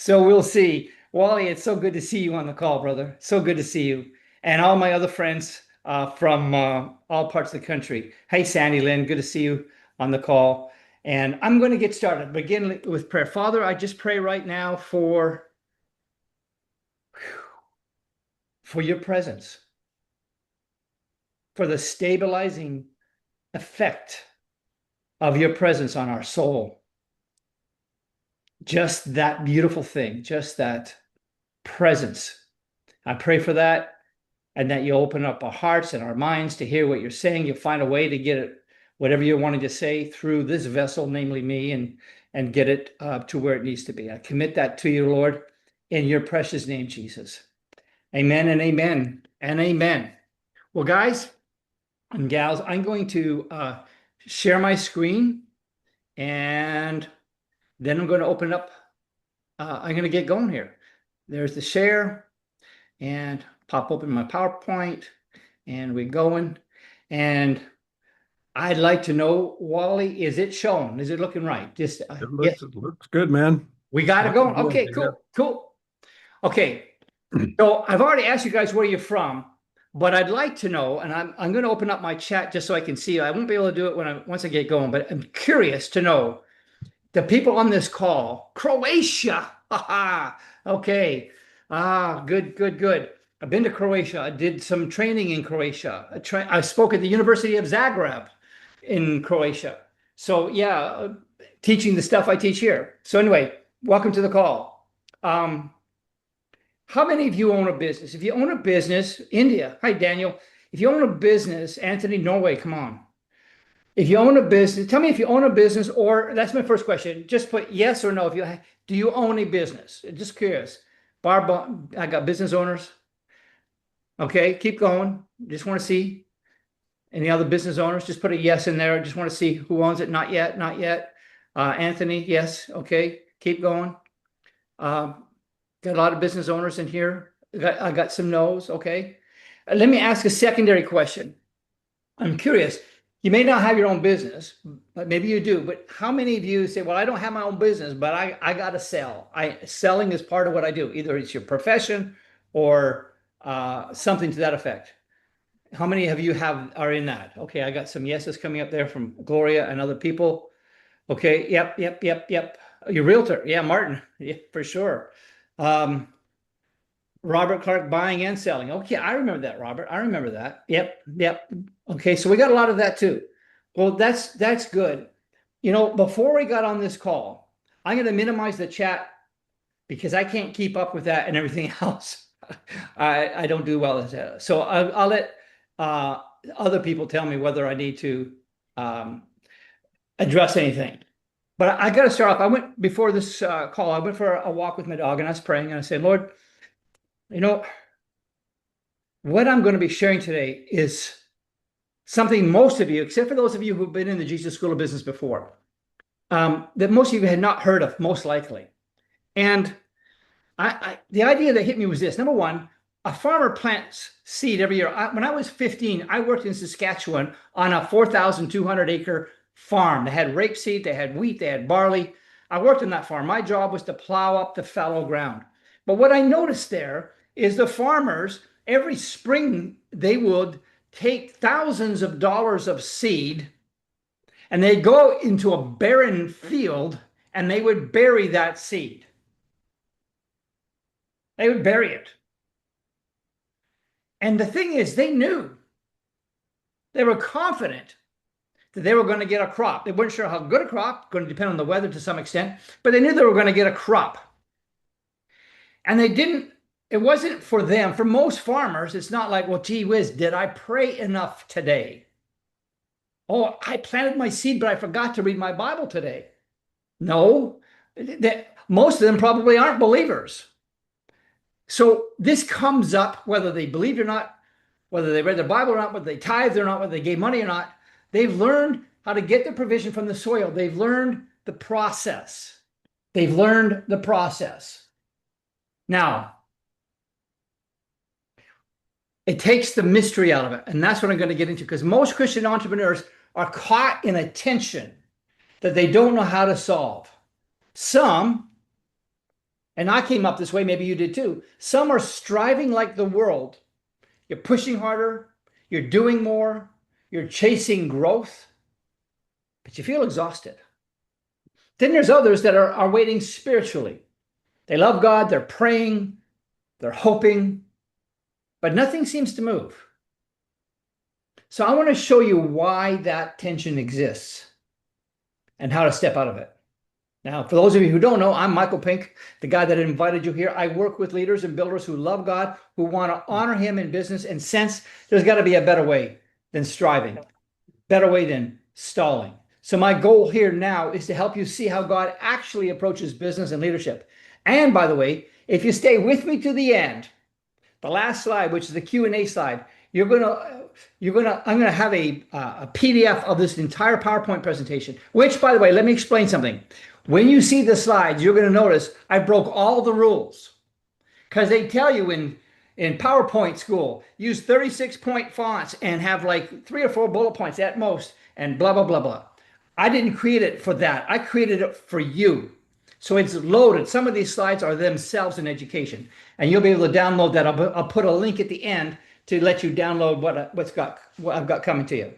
So we'll see. Wally, it's so good to see you on the call, brother. So good to see you. And all my other friends from all parts of the country. Hey, Sandy Lynn, good to see you on the call. And I'm going to get started. Begin with prayer. Father, I just pray right now for your presence, for the stabilizing effect of your presence on our soul. Just that beautiful thing, just that presence. I pray for that and that you open up our hearts and our minds to hear what you're saying. You'll find a way to get it, whatever you're wanting to say through this vessel, namely me, and get it to where it needs to be. I commit that to you, Lord, in your precious name, Jesus. Amen and amen and amen. Well, guys and gals, I'm going to share my screen and then I'm going to open up. I'm going to get going here. There's the share and pop open my PowerPoint and we're going. And I'd like to know, Wally, is it showing? Is it looking right? Just It looks good, man. we got it going. Okay, cool. Okay. So I've already asked you guys where you're from, but I'd like to know, and I'm going to open up my chat just so I can see you. I won't be able to do it once I get going, but I'm curious to know the people on this call. Croatia. Okay. Good. I've been to Croatia. I did some training in Croatia. I spoke at the University of Zagreb in Croatia. So yeah, teaching the stuff I teach here. So anyway, welcome to the call. How many of you own a business? If you own a business, India. Hi, Daniel. If you own a business, Anthony, Norway, come on. If you own a business, tell me if you own a business, or that's my first question. Just put yes or no. Do you own a business? Just curious. Barb, I got business owners. Okay, keep going. Just want to see any other business owners. Just put a yes in there. Just want to see who owns it. Not yet. Anthony, yes. Okay, keep going. Got a lot of business owners in here. I got some no's. Okay. Let me ask a secondary question. I'm curious. You may not have your own business, but maybe you do. But how many of you say, well, I don't have my own business, but I got to sell. Selling is part of what I do. Either it's your profession or something to that effect. How many of you are in that? Okay, I got some yeses coming up there from Gloria and other people. Okay, yep. Your realtor. Yeah, Martin. Yeah, for sure. Robert Clark buying and selling. Okay, I remember that, Robert. I remember that. Yep. Okay, so we got a lot of that too. Well, that's good. Before we got on this call, I'm going to minimize the chat because I can't keep up with that and everything else. I don't do well at that. So I'll let other people tell me whether I need to address anything. But I got to start off. Before this call, I went for a walk with my dog and I was praying and I said, Lord, what I'm going to be sharing today is something most of you, except for those of you who've been in the Jesus School of Business before, that most of you had not heard of, most likely. And the idea that hit me was this. Number one, a farmer plants seed every year. When I was 15, I worked in Saskatchewan on a 4,200 acre farm. They had rapeseed, they had wheat, they had barley. I worked on that farm. My job was to plow up the fallow ground. But what I noticed there is the farmers, every spring, they would take thousands of dollars of seed and they'd go into a barren field and they would bury that seed. They would bury it. And the thing is, they knew, they were confident that they were going to get a crop. They weren't sure how good a crop, going to depend on the weather to some extent, but they knew they were going to get a crop. And it wasn't for them. For most farmers, it's not like, well, gee whiz, did I pray enough today? Oh, I planted my seed, but I forgot to read my Bible today. No, most of them probably aren't believers. So this comes up whether they believed or not, whether they read their Bible or not, whether they tithed or not, whether they gave money or not. They've learned how to get the provision from the soil. They've learned the process. Now, it takes the mystery out of it. And that's what I'm going to get into, because most Christian entrepreneurs are caught in a tension that they don't know how to solve. Some And I came up this way, maybe you did too. Some are striving like the world. You're pushing harder, you're doing more, you're chasing growth, but you feel exhausted. Then there's others that are waiting spiritually. They love God, they're praying, they're hoping, but nothing seems to move. So I want to show you why that tension exists and how to step out of it. Now, for those of you who don't know, I'm Michael Pink, the guy that invited you here. I work with leaders and builders who love God, who want to honor him in business and sense there's got to be a better way than striving, better way than stalling. So my goal here now is to help you see how God actually approaches business and leadership. And by the way, if you stay with me to the end, the last slide, which is the Q&A slide, I'm gonna have a PDF of this entire PowerPoint presentation, which, by the way, let me explain something. When you see the slides, you're going to notice I broke all the rules, because they tell you in PowerPoint school, use 36-point fonts and have like 3 or 4 bullet points at most and blah, blah, blah, blah. I didn't create it for that. I created it for you. So it's loaded. Some of these slides are themselves an education, and you'll be able to download that. I'll put a link at the end to let you download what I've got coming to you.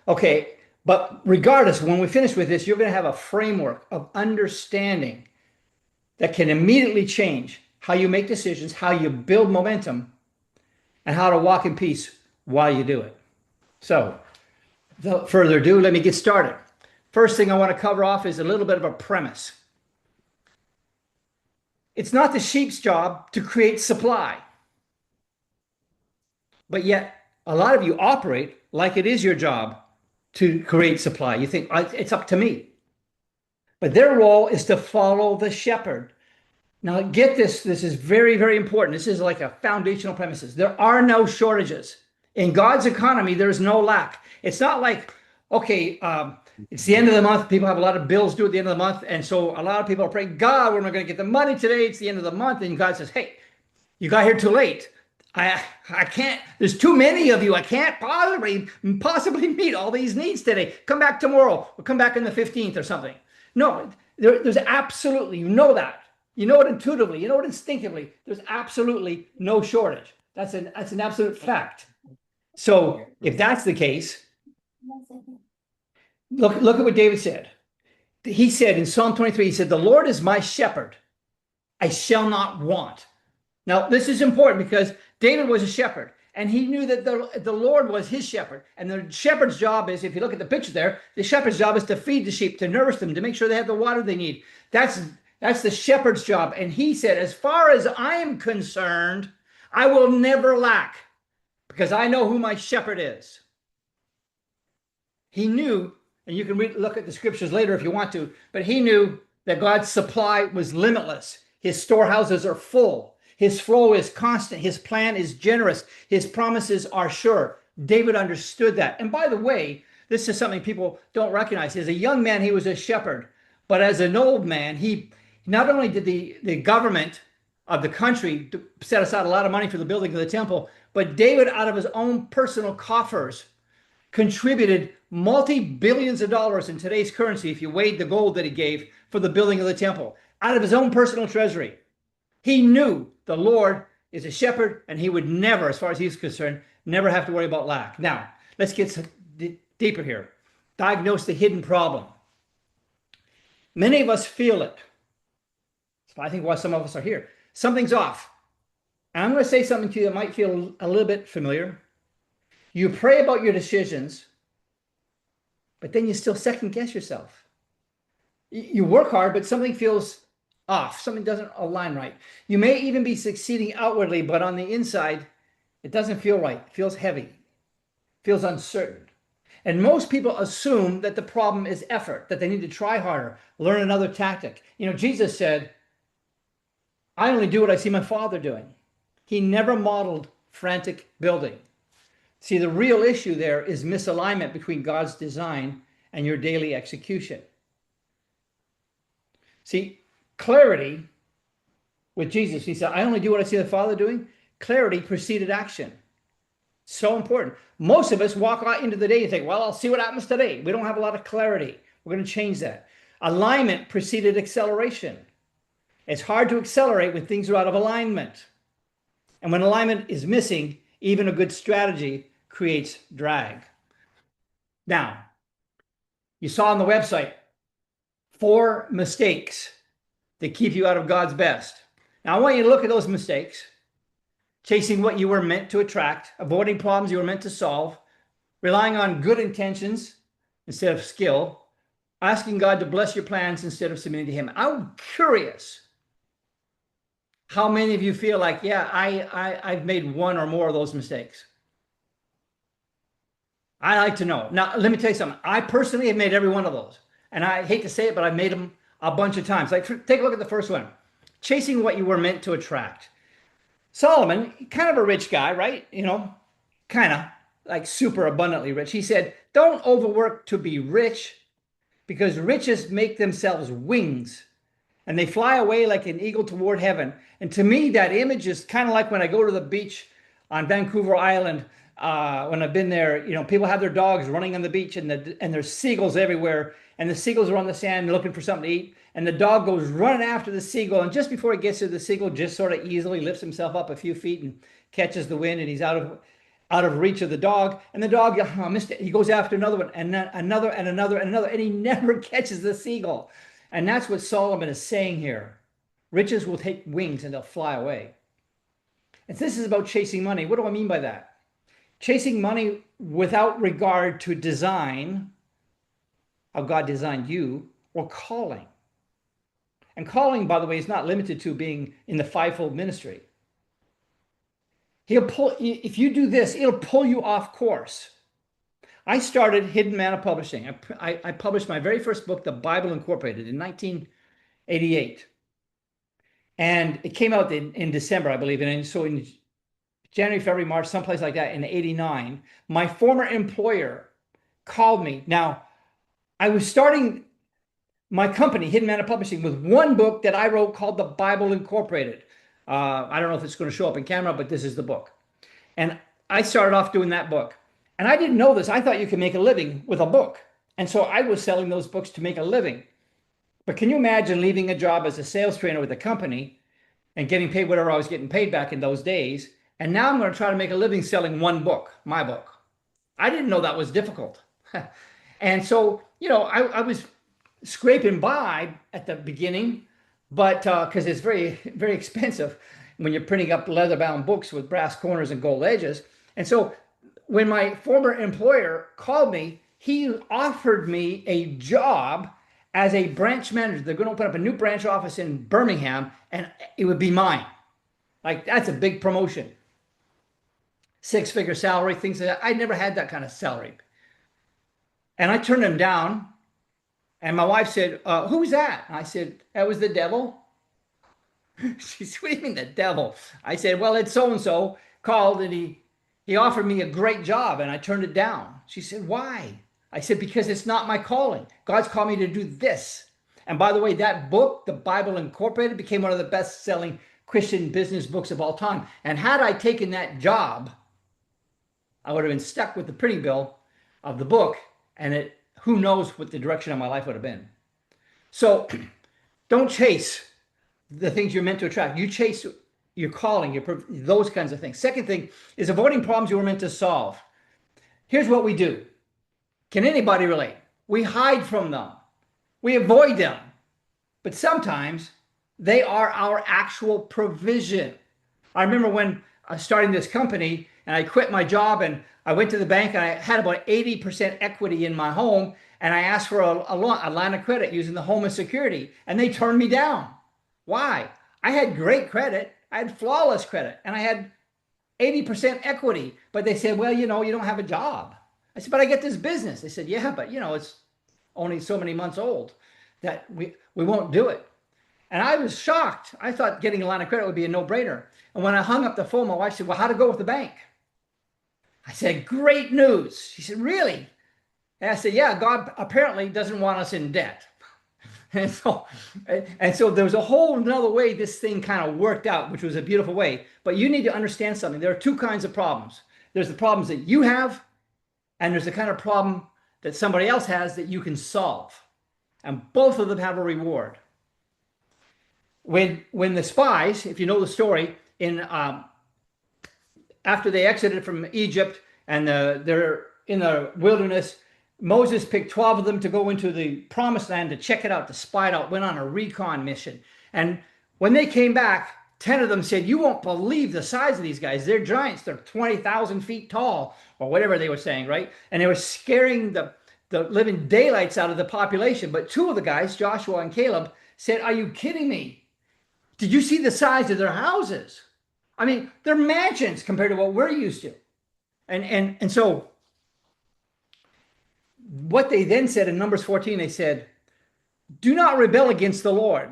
Okay. But regardless, when we finish with this, you're going to have a framework of understanding that can immediately change how you make decisions, how you build momentum, and how to walk in peace while you do it. So, without further ado, let me get started. First thing I want to cover off is a little bit of a premise. It's not the sheep's job to create supply, but yet a lot of you operate like it is your job to create supply. You think it's up to me. But their role is to follow the shepherd. Now get this, this is very, very important. This is like a foundational premises. There are no shortages. In God's economy, there's no lack. It's not like, okay, it's the end of the month. People have a lot of bills due at the end of the month. And so a lot of people are praying, God, when am I going to get the money today? It's the end of the month. And God says, hey, you got here too late. I can't, there's too many of you. I can't possibly meet all these needs today. Come back tomorrow, or come back on the 15th or something. No, there's absolutely, you know that. You know it intuitively, you know it instinctively. There's absolutely no shortage. That's an absolute fact. So if that's the case, look at what David said. He said in Psalm 23, he said, the Lord is my shepherd. I shall not want. Now, this is important because David was a shepherd, and he knew that the Lord was his shepherd. And the shepherd's job is, if you look at the picture there, the shepherd's job is to feed the sheep, to nourish them, to make sure they have the water they need. That's the shepherd's job. And he said, as far as I am concerned, I will never lack, because I know who my shepherd is. He knew, and you can look at the scriptures later if you want to, but he knew that God's supply was limitless. His storehouses are full. His flow is constant. His plan is generous. His promises are sure. David understood that. And by the way, this is something people don't recognize. As a young man, he was a shepherd. But as an old man, he not only did the government of the country set aside a lot of money for the building of the temple, but David, out of his own personal coffers, contributed multi-billions of dollars in today's currency, if you weighed the gold that he gave for the building of the temple, out of his own personal treasury. He knew the Lord is a shepherd, and he would never, as far as he's concerned, never have to worry about lack. Now, let's get deeper here. Diagnose the hidden problem. Many of us feel it. I think why some of us are here. Something's off. And I'm going to say something to you that might feel a little bit familiar. You pray about your decisions, but then you still second guess yourself. You work hard, but something feels off. Something doesn't align right. You may even be succeeding outwardly, but on the inside, it doesn't feel right. It feels heavy. It feels uncertain. And most people assume that the problem is effort, that they need to try harder, learn another tactic. You know, Jesus said, I only do what I see my Father doing. He never modeled frantic building. See, the real issue there is misalignment between God's design and your daily execution. See, clarity with Jesus, he said, I only do what I see the Father doing. Clarity preceded action. So important. Most of us walk out into the day and think, well, I'll see what happens today. We don't have a lot of clarity. We're going to change that. Alignment preceded acceleration. It's hard to accelerate when things are out of alignment. And when alignment is missing, even a good strategy creates drag. Now, you saw on the website 4 mistakes that keep you out of God's best. Now, I want you to look at those mistakes: chasing what you were meant to attract, avoiding problems you were meant to solve, relying on good intentions instead of skill, asking God to bless your plans instead of submitting to Him. I'm curious how many of you feel like, yeah, I've made one or more of those mistakes. I like to know. Now, let me tell you something. I personally have made every one of those. And I hate to say it, but I've made them a bunch of times. Like, take a look at the first one. Chasing what you were meant to attract. Solomon, kind of a rich guy, right? You know, kind of like super abundantly rich. He said, don't overwork to be rich, because riches make themselves wings and they fly away like an eagle toward heaven. And to me, that image is kind of like when I go to the beach on Vancouver Island. When I've been there, you know, people have their dogs running on the beach, and there's seagulls everywhere, and the seagulls are on the sand looking for something to eat, and the dog goes running after the seagull, and just before he gets to the seagull, just sort of easily lifts himself up a few feet and catches the wind, and he's out of reach of the dog, and the dog, oh, missed it. He goes after another one, and then another, and another, and another, and he never catches the seagull. And that's what Solomon is saying here. Riches will take wings and they'll fly away. And this is about chasing money. What do I mean by that? Chasing money without regard to design, how God designed you, or calling. And calling, by the way, is not limited to being in the fivefold ministry. If you do this, it'll pull you off course. I started Hidden Manna Publishing. I published my very first book, The Bible Incorporated, in 1988. And it came out in December, I believe. And so in January, February, March, someplace like that, in 89, my former employer called me. Now, I was starting my company, Hidden Manna Publishing, with one book that I wrote called The Bible Incorporated. I don't know if it's going to show up in camera, but this is the book. And I started off doing that book. And I didn't know this. I thought you could make a living with a book. And so I was selling those books to make a living. But can you imagine leaving a job as a sales trainer with a company and getting paid whatever I was getting paid back in those days? And now I'm going to try to make a living selling one book, my book. I didn't know that was difficult. And so, you know, I was scraping by at the beginning, but because it's very, very expensive when you're printing up leather-bound books with brass corners and gold edges. And so when my former employer called me, he offered me a job as a branch manager. They're going to open up a new branch office in Birmingham, and it would be mine. Like, that's a big promotion. 6-figure salary, things like that. I never had that kind of salary. And I turned him down. And my wife said, who's that? I said, that was the devil. She said, what do you mean the devil? I said, well, it's so-and-so called, and he offered me a great job, and I turned it down. She said, why? I said, because it's not my calling. God's called me to do this. And by the way, that book, The Bible Incorporated, became one of the best-selling Christian business books of all time. And had I taken that job, I would have been stuck with the printing bill of the book, and who knows what the direction of my life would have been. So don't chase the things you're meant to attract. You chase your calling, those kinds of things. Second thing is avoiding problems you were meant to solve. Here's what we do. Can anybody relate? We hide from them. We avoid them. But sometimes they are our actual provision. I remember when I was starting this company and I quit my job and I went to the bank and I had about 80% equity in my home, and I asked for a line of credit using the home as security, and they turned me down. Why? I had great credit. I had flawless credit, and I had 80% equity. But they said, well, you know, you don't have a job. I said, but I get this business. They said, yeah, but, you know, it's only so many months old that we won't do it. And I was shocked. I thought getting a line of credit would be a no-brainer. And when I hung up the phone, my wife said, well, how'd it go with the bank? I said, great news. She said, really? And I said, yeah, God apparently doesn't want us in debt. And so there was a whole another way this thing kind of worked out, which was a beautiful way. But you need to understand something. There are two kinds of problems. There's the problems that you have, and there's the kind of problem that somebody else has that you can solve. And both of them have a reward. when the spies, if you know the story, in after they exited from Egypt and they're in the wilderness, Moses picked 12 of them to go into the promised land to check it out, to spy it out, went on a recon mission. And when they came back, 10 of them said, you won't believe the size of these guys. They're giants. They're 20,000 feet tall, or whatever they were saying, right? And they were scaring the living daylights out of the population. But two of the guys, Joshua and Caleb, said, are you kidding me? Did you see the size of their houses? I mean, they're mansions compared to what we're used to. And so what they then said in Numbers 14, they said, do not rebel against the Lord,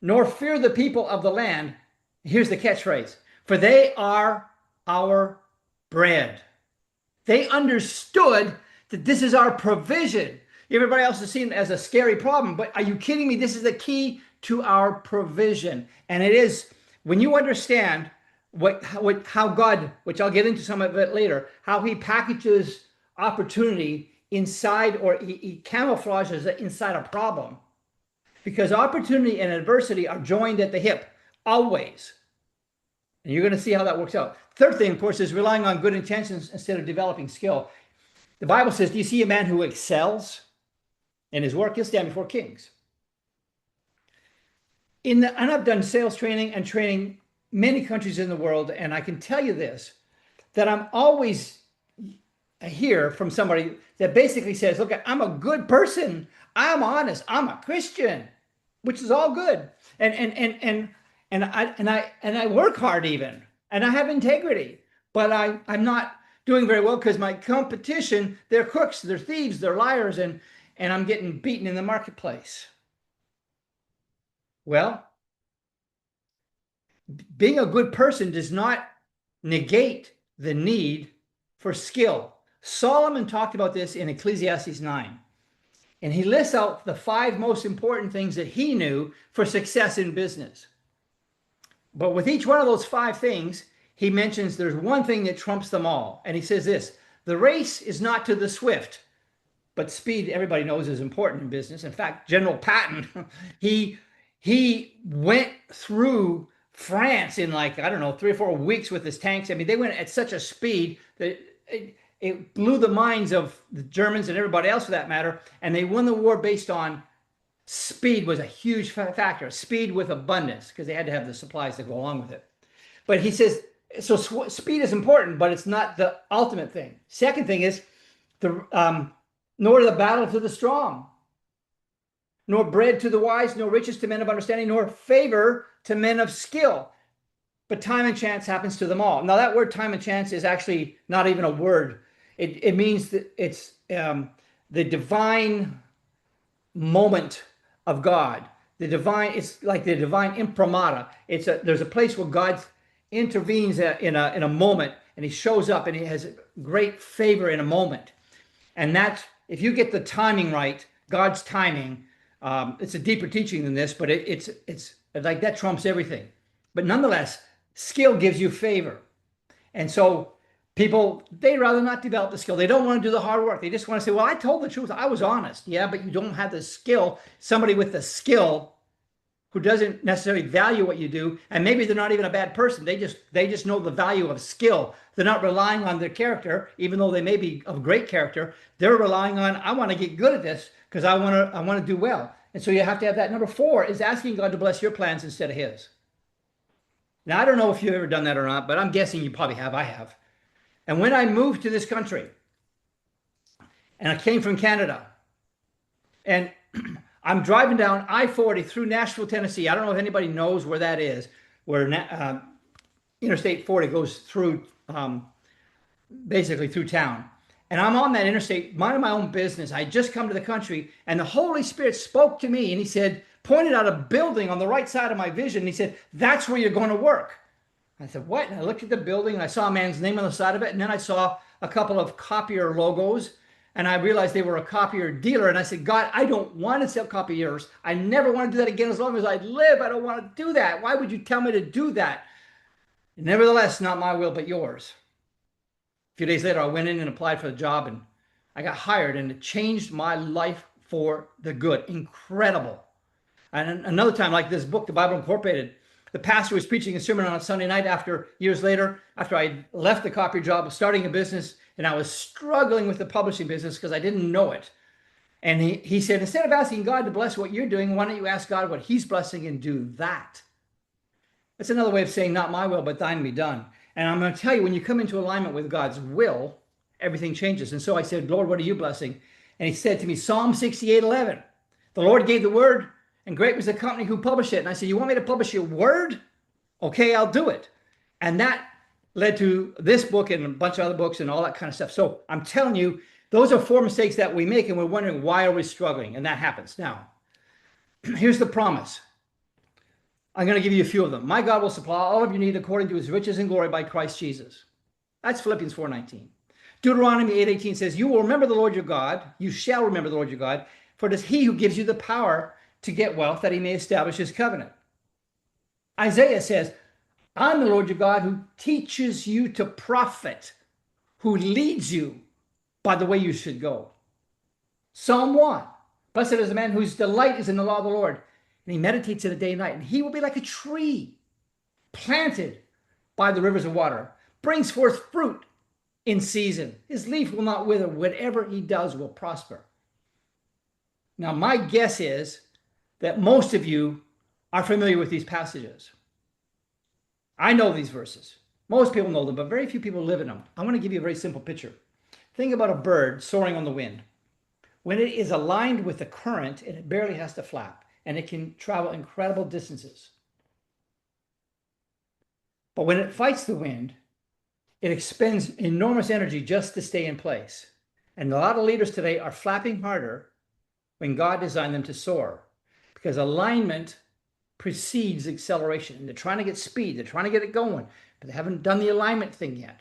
nor fear the people of the land. Here's the catchphrase, for they are our bread. They understood that this is our provision. Everybody else has seen it as a scary problem, but are you kidding me? This is the key to our provision. And it is, when you understand how God, which I'll get into some of it later, how he packages opportunity inside, or he camouflages it inside a problem. Because opportunity and adversity are joined at the hip, always. And you're going to see how that works out. Third thing, of course, is relying on good intentions instead of developing skill. The Bible says, do you see a man who excels in his work? He'll stand before kings. And I've done sales training and training many countries in the world, and I can tell you this, that I'm always hear from somebody that basically says, look, I'm a good person. I'm honest. I'm a Christian, which is all good. And I work hard even, and I have integrity, but I'm not doing very well because my competition, they're crooks, they're thieves, they're liars, and I'm getting beaten in the marketplace. Well, being a good person does not negate the need for skill. Solomon talked about this in Ecclesiastes 9. And he lists out the 5 most important things that he knew for success in business. But with each one of those 5 things, he mentions there's one thing that trumps them all. And he says this, the race is not to the swift, but speed, everybody knows, is important in business. In fact, General Patton, he went through France in, like, I don't know, 3 or 4 weeks with his tanks. I mean, they went at such a speed that it blew the minds of the Germans and everybody else for that matter. And they won the war based on speed. Was a huge factor. Speed with abundance, because they had to have the supplies to go along with it. But he says, so speed is important, but it's not the ultimate thing. Second thing is, nor the battle to the strong, nor bread to the wise, nor riches to men of understanding, nor favor to men of skill. But time and chance happens to them all. Now, that word time and chance is actually not even a word. It means that it's the divine moment of God. It's like the divine imprimatur. There's a place where God intervenes in a moment, and he shows up and he has great favor in a moment. And that's, if you get the timing right, God's timing, it's a deeper teaching than this, but it's like that trumps everything. But nonetheless, skill gives you favor. And so people, they'd rather not develop the skill. They don't want to do the hard work. They just want to say, well, I told the truth. I was honest. Yeah, but you don't have the skill. Somebody with the skill who doesn't necessarily value what you do, and maybe they're not even a bad person. They just know the value of skill. They're not relying on their character, even though they may be of great character. They're relying on, I want to get good at this because I want to do well. And so you have to have that. Number 4 is asking God to bless your plans instead of his. Now, I don't know if you've ever done that or not, but I'm guessing you probably have. I have. And when I moved to this country, and I came from Canada, and I'm driving down I-40 through Nashville, Tennessee. I don't know if anybody knows where that is, where Interstate 40 goes through, basically through town. And I'm on that interstate, minding my own business. I had just come to the country, and the Holy Spirit spoke to me, and he said, pointed out a building on the right side of my vision. And he said, that's where you're going to work. I said, what? And I looked at the building, and I saw a man's name on the side of it. And then I saw a couple of copier logos, and I realized they were a copier dealer. And I said, God, I don't want to sell copiers. I never want to do that again as long as I live. I don't want to do that. Why would you tell me to do that? Nevertheless, not my will, but yours. A few days later, I went in and applied for the job, and I got hired, and it changed my life for the good. Incredible. And another time, like this book, The Bible Incorporated, the pastor was preaching a sermon on a Sunday night years later, after I left the copy job, starting a business, and I was struggling with the publishing business because I didn't know it. And he said, instead of asking God to bless what you're doing, why don't you ask God what he's blessing and do that? That's another way of saying, not my will, but thine be done. And I'm going to tell you, when you come into alignment with God's will, everything changes. And so I said, Lord, what are you blessing? And he said to me, Psalm 68:11. The Lord gave the word, and great was the company who published it. And I said, you want me to publish your word? Okay, I'll do it. And that led to this book and a bunch of other books and all that kind of stuff. So I'm telling you, those are 4 mistakes that we make, and we're wondering, why are we struggling? And that happens. Now, here's the promise. I'm going to give you a few of them. My God will supply all of your need according to his riches and glory by Christ Jesus. That's Philippians 4:19. Deuteronomy 8:18 says, you will remember the Lord your God. You shall remember the Lord your God, for it is he who gives you the power to get wealth, that he may establish his covenant. Isaiah says, I'm the Lord your God who teaches you to profit, who leads you by the way you should go. Psalm 1, blessed is the man whose delight is in the law of the Lord, and he meditates in it day and night, and he will be like a tree planted by the rivers of water, brings forth fruit in season. His leaf will not wither. Whatever he does will prosper. Now, my guess is that most of you are familiar with these passages. I know these verses. Most people know them, but very few people live in them. I want to give you a very simple picture. Think about a bird soaring on the wind. When it is aligned with the current, it barely has to flap, and it can travel incredible distances. But when it fights the wind, it expends enormous energy just to stay in place. And a lot of leaders today are flapping harder when God designed them to soar, because alignment precedes acceleration. They're trying to get speed. They're trying to get it going, but they haven't done the alignment thing yet.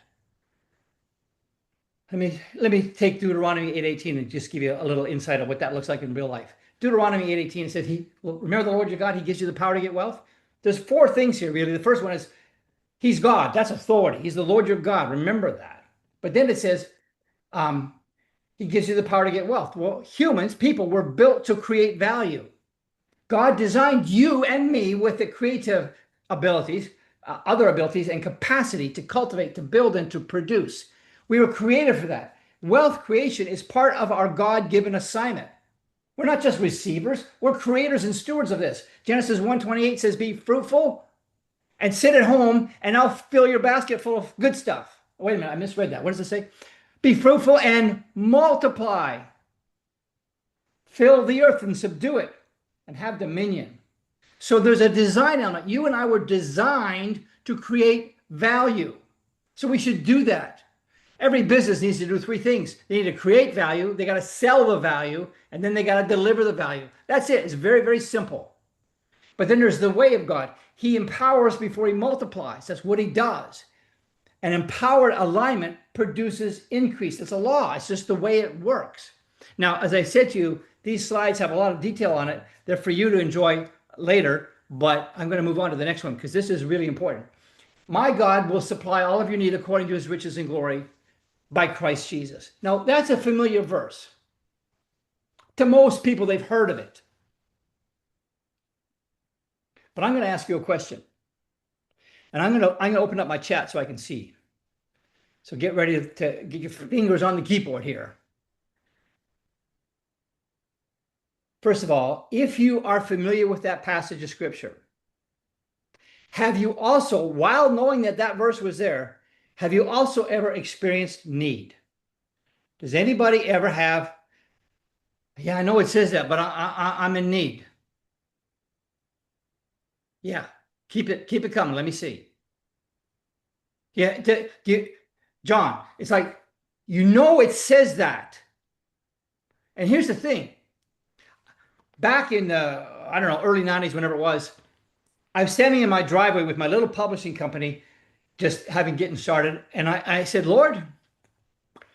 Let me take Deuteronomy 8:18 and just give you a little insight of what that looks like in real life. Deuteronomy 8:18 says, remember the Lord your God, he gives you the power to get wealth. There's 4 things here, really. The first one is, he's God. That's authority. He's the Lord your God. Remember that. But then it says, he gives you the power to get wealth. Well, humans, people, were built to create value. God designed you and me with the creative abilities, other abilities and capacity to cultivate, to build, and to produce. We were created for that. Wealth creation is part of our God-given assignment. We're not just receivers. We're creators and stewards of this. Genesis 1:28 says, be fruitful and sit at home, and I'll fill your basket full of good stuff. Wait a minute, I misread that. What does it say? Be fruitful and multiply. Fill the earth and subdue it, and have dominion. So there's a design element. You and I were designed to create value. So we should do that. Every business needs to do 3 things. They need to create value, they got to sell the value, and then they got to deliver the value. That's it. It's very, very simple. But then there's the way of God. He empowers before he multiplies. That's what he does. And empowered alignment produces increase. It's a law. It's just the way it works. Now, as I said to you, these slides have a lot of detail on it. They're for you to enjoy later, but I'm going to move on to the next one because this is really important. My God will supply all of your need according to his riches and glory by Christ Jesus. Now, that's a familiar verse. To most people, they've heard of it. But I'm going to ask you a question. And I'm going to open up my chat so I can see. So get ready to get your fingers on the keyboard here. First of all, if you are familiar with that passage of scripture, have you also, while knowing that that verse was there, have you also ever experienced need? Does anybody ever have, yeah, I know it says that, but I'm in need. Yeah, keep it coming. Let me see. Yeah, John, it's like, you know it says that. And here's the thing. Back in the, I don't know, early 90s, whenever it was, I was standing in my driveway with my little publishing company, just getting started. And I said, Lord,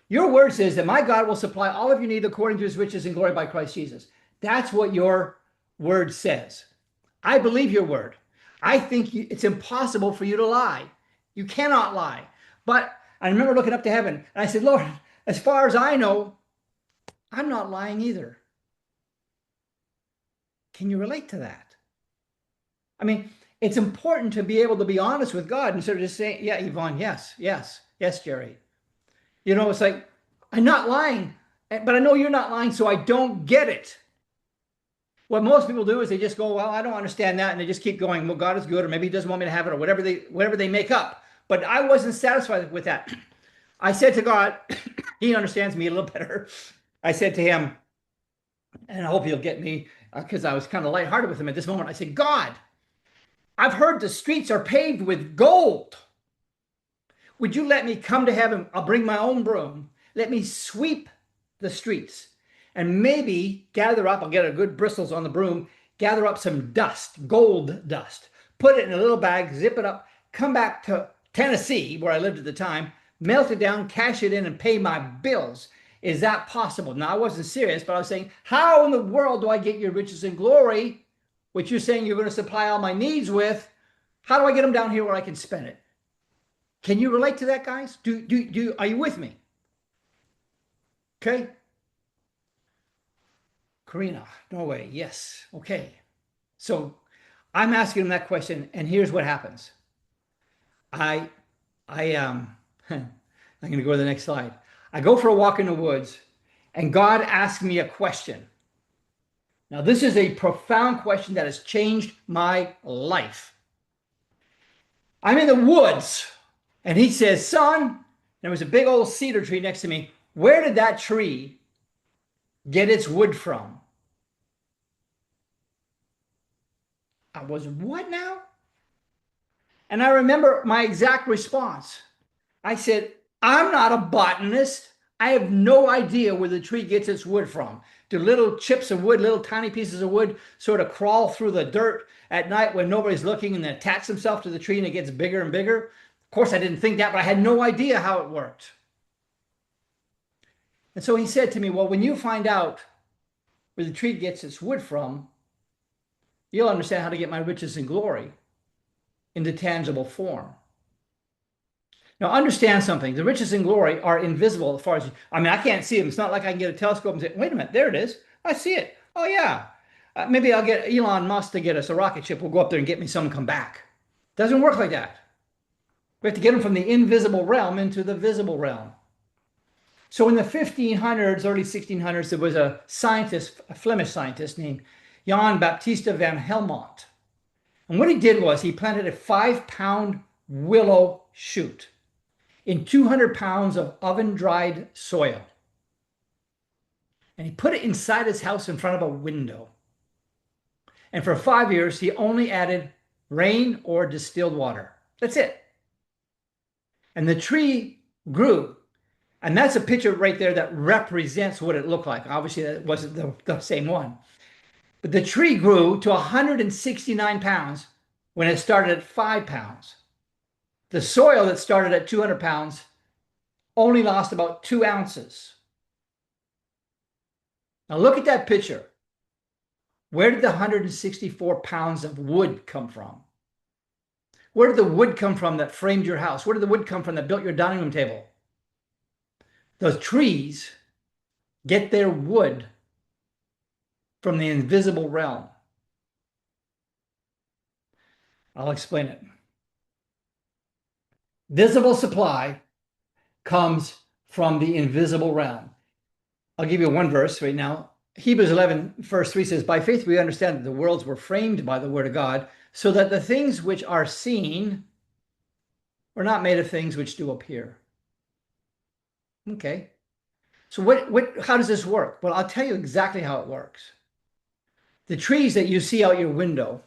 your word says that my God will supply all of your need according to his riches and glory by Christ Jesus. That's what your word says. I believe your word. I think it's impossible for you to lie. You cannot lie. But I remember looking up to heaven and I said, Lord, as far as I know, I'm not lying either. Can you relate to that? I mean, it's important to be able to be honest with God instead of just saying, yeah, Yvonne, yes, yes, yes, Jerry. You know, it's like, I'm not lying, but I know you're not lying, so I don't get it. What most people do is they just go, well, I don't understand that, and they just keep going, well, God is good, or maybe he doesn't want me to have it, or whatever they make up. But I wasn't satisfied with that. I said to God, he understands me a little better. I said to him, and I hope he'll get me, because I was kind of lighthearted with him at this moment. I said, God, I've heard the streets are paved with gold. Would you let me come to heaven? I'll bring my own broom. Let me sweep the streets and maybe gather up, I'll get a good bristles on the broom, gather up some dust, gold dust, put it in a little bag, zip it up, come back to Tennessee, where I lived at the time, melt it down, cash it in, and pay my bills. Is that possible? Now, I wasn't serious, but I was saying, how in the world do I get your riches and glory, which you're saying you're going to supply all my needs with? How do I get them down here where I can spend it? Can you relate to that, guys? Are you with me? Okay. Karina, Norway, yes. Okay. So I'm asking him that question, and here's what happens. I'm going to go to the next slide. I go for a walk in the woods, and God asked me a question. Now, this is a profound question that has changed my life. I'm in the woods, and he says, son, there was a big old cedar tree next to me. Where did that tree get its wood from? I was, what now? And I remember my exact response. I said, I'm not a botanist. I have no idea where the tree gets its wood from. Do little chips of wood, little tiny pieces of wood sort of crawl through the dirt at night when nobody's looking and then attach themselves to the tree and it gets bigger and bigger? Of course, I didn't think that, but I had no idea how it worked. And so he said to me, well, when you find out where the tree gets its wood from, you'll understand how to get my riches and glory into tangible form. Now, understand something. The riches and glory are invisible as far as, I mean, I can't see them. It's not like I can get a telescope and say, wait a minute, there it is. I see it. Oh, yeah. Maybe I'll get Elon Musk to get us a rocket ship. We'll go up there and get me some and come back. Doesn't work like that. We have to get them from the invisible realm into the visible realm. So in the 1500s, early 1600s, there was a scientist, a Flemish scientist named Jan Baptista van Helmont. And what he did was he planted a 5-pound willow shoot in 200 pounds of oven-dried soil. And he put it inside his house in front of a window. And for 5 years, he only added rain or distilled water. That's it. And the tree grew. And that's a picture right there that represents what it looked like. Obviously, that wasn't the same one. But the tree grew to 169 pounds when it started at 5 pounds. The soil that started at 200 pounds only lost about 2 ounces. Now look at that picture. Where did the 164 pounds of wood come from? Where did the wood come from that framed your house? Where did the wood come from that built your dining room table? Those trees get their wood from the invisible realm. I'll explain it. Visible supply comes from the invisible realm. I'll give you one verse right now. Hebrews 11, verse 3 says, by faith we understand that the worlds were framed by the word of God, so that the things which are seen were not made of things which do appear. Okay. So how does this work? Well, I'll tell you exactly how it works. The trees that you see out your window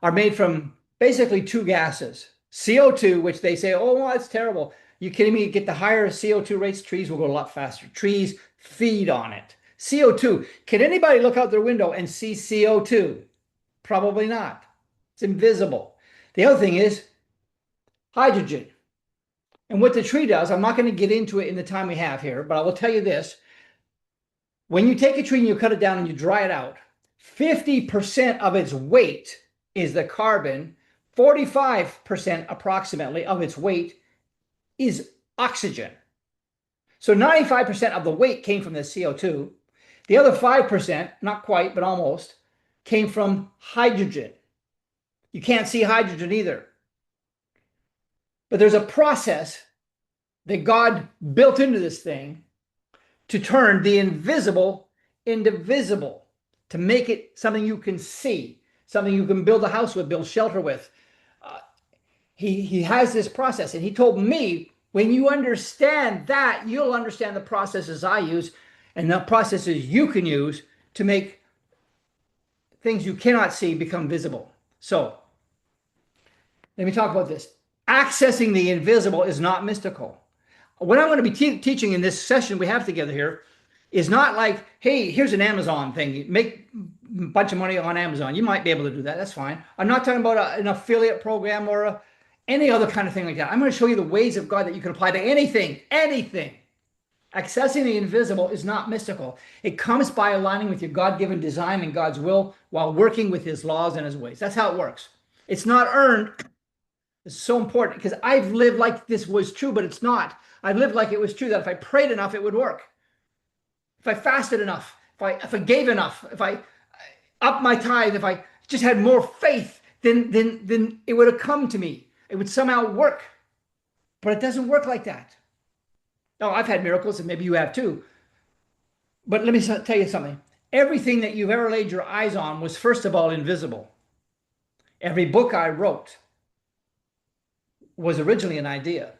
are made from basically 2 gases. CO2, which they say, oh, well, that's terrible. You kidding me? Get the higher CO2 rates, trees will go a lot faster. Trees feed on it. CO2. Can anybody look out their window and see CO2? Probably not. It's invisible. The other thing is hydrogen. And what the tree does, I'm not going to get into it in the time we have here, but I will tell you this. When you take a tree and you cut it down and you dry it out, 50% of its weight is the carbon. 45% approximately of its weight is oxygen. So 95% of the weight came from the CO2. The other 5%, not quite, but almost, came from hydrogen. You can't see hydrogen either. But there's a process that God built into this thing to turn the invisible into visible, to make it something you can see, something you can build a house with, build shelter with. He has this process, and he told me, when you understand that, you'll understand the processes I use and the processes you can use to make things you cannot see become visible. So let me talk about this. Accessing the invisible is not mystical. What I'm going to be teaching in this session we have together here is not like, hey, here's an Amazon thing. You make a bunch of money on Amazon. You might be able to do that. That's fine. I'm not talking about an affiliate program or any other kind of thing like that. I'm going to show you the ways of God that you can apply to anything, anything. Accessing the invisible is not mystical. It comes by aligning with your God-given design and God's will while working with his laws and his ways. That's how it works. It's not earned. It's so important because I've lived like this was true, but it's not. I've lived like it was true, that if I prayed enough, it would work. If I fasted enough, if I gave enough, if I upped my tithe, if I just had more faith, then it would have come to me. It would somehow work. But it doesn't work like that. Oh, I've had miracles, and maybe you have too. But let me tell you something. Everything that you've ever laid your eyes on was, first of all, invisible. Every book I wrote was originally an idea.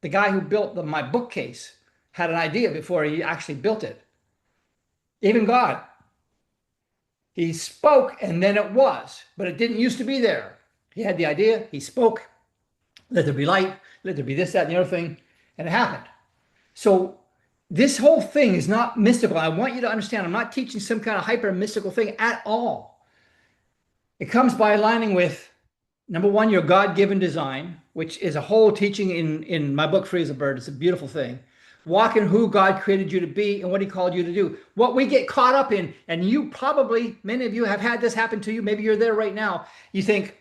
The guy who built my bookcase had an idea before he actually built it. Even God. He spoke, and then it was, but it didn't used to be there. He had the idea, he spoke, let there be light, let there be this, that, and the other thing, and it happened. So this whole thing is not mystical. I want you to understand, I'm not teaching some kind of hyper mystical thing at all. It comes by aligning with, number one, your God-given design, which is a whole teaching in my book, Free as a Bird. It's a beautiful thing. Walk in who God created you to be and what he called you to do. What we get caught up in, and you probably, many of you have had this happen to you. Maybe you're there right now. You think,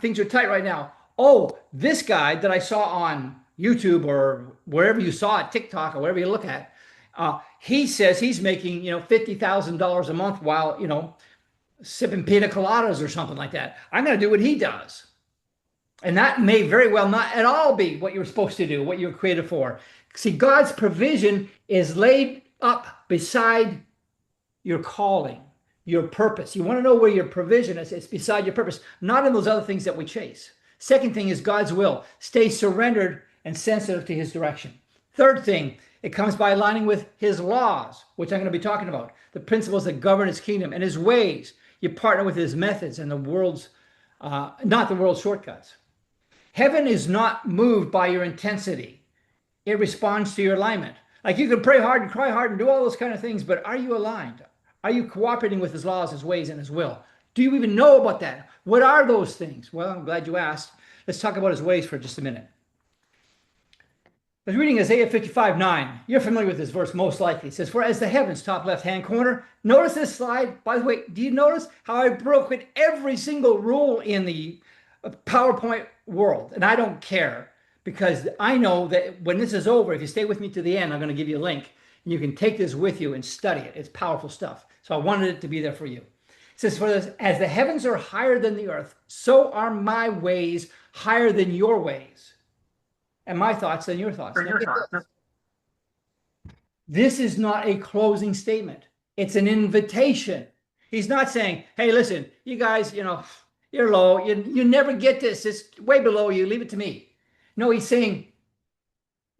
things are tight right now. Oh, this guy that I saw on YouTube or wherever you saw it, TikTok or wherever you look at, he says he's making, $50,000 a month while, sipping pina coladas or something like that. I'm going to do what he does. And that may very well not at all be what you're supposed to do, what you're created for. See, God's provision is laid up beside your calling, your purpose. You want to know where your provision is? It's beside your purpose, not in those other things that we chase. Second thing is God's will. Stay surrendered and sensitive to his direction. Third thing, it comes by aligning with his laws, which I'm going to be talking about, the principles that govern his kingdom and his ways. You partner with his methods and the world's, not the world's shortcuts. Heaven is not moved by your intensity. It responds to your alignment. Like you can pray hard and cry hard and do all those kind of things, but are you aligned? Are you cooperating with his laws, his ways, and his will? Do you even know about that? What are those things? Well, I'm glad you asked. Let's talk about his ways for just a minute. I was reading Isaiah 55:9. You're familiar with this verse, most likely. It says, for as the heavens, top left-hand corner. Notice this slide. By the way, do you notice how I broke with every single rule in the PowerPoint world? And I don't care, because I know that when this is over, if you stay with me to the end, I'm going to give you a link. And you can take this with you and study it. It's powerful stuff. So I wanted it to be there for you. It says, for this, as the heavens are higher than the earth, so are my ways higher than your ways, and my thoughts than your thoughts. This is not a closing statement. It's an invitation. He's not saying, hey, listen, you guys, you're low. You never get this. It's way below you. Leave it to me. No, he's saying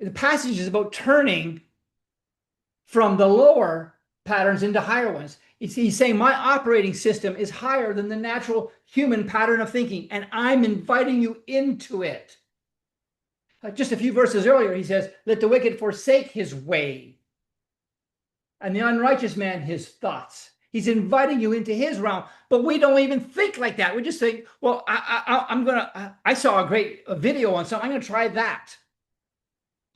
the passage is about turning from the lower patterns into higher ones. He's saying my operating system is higher than the natural human pattern of thinking, and I'm inviting you into it. Just a few verses earlier, he says, let the wicked forsake his way, and the unrighteous man his thoughts. He's inviting you into his realm, but we don't even think like that. We just think, well, I saw a great video on something. I'm going to try that.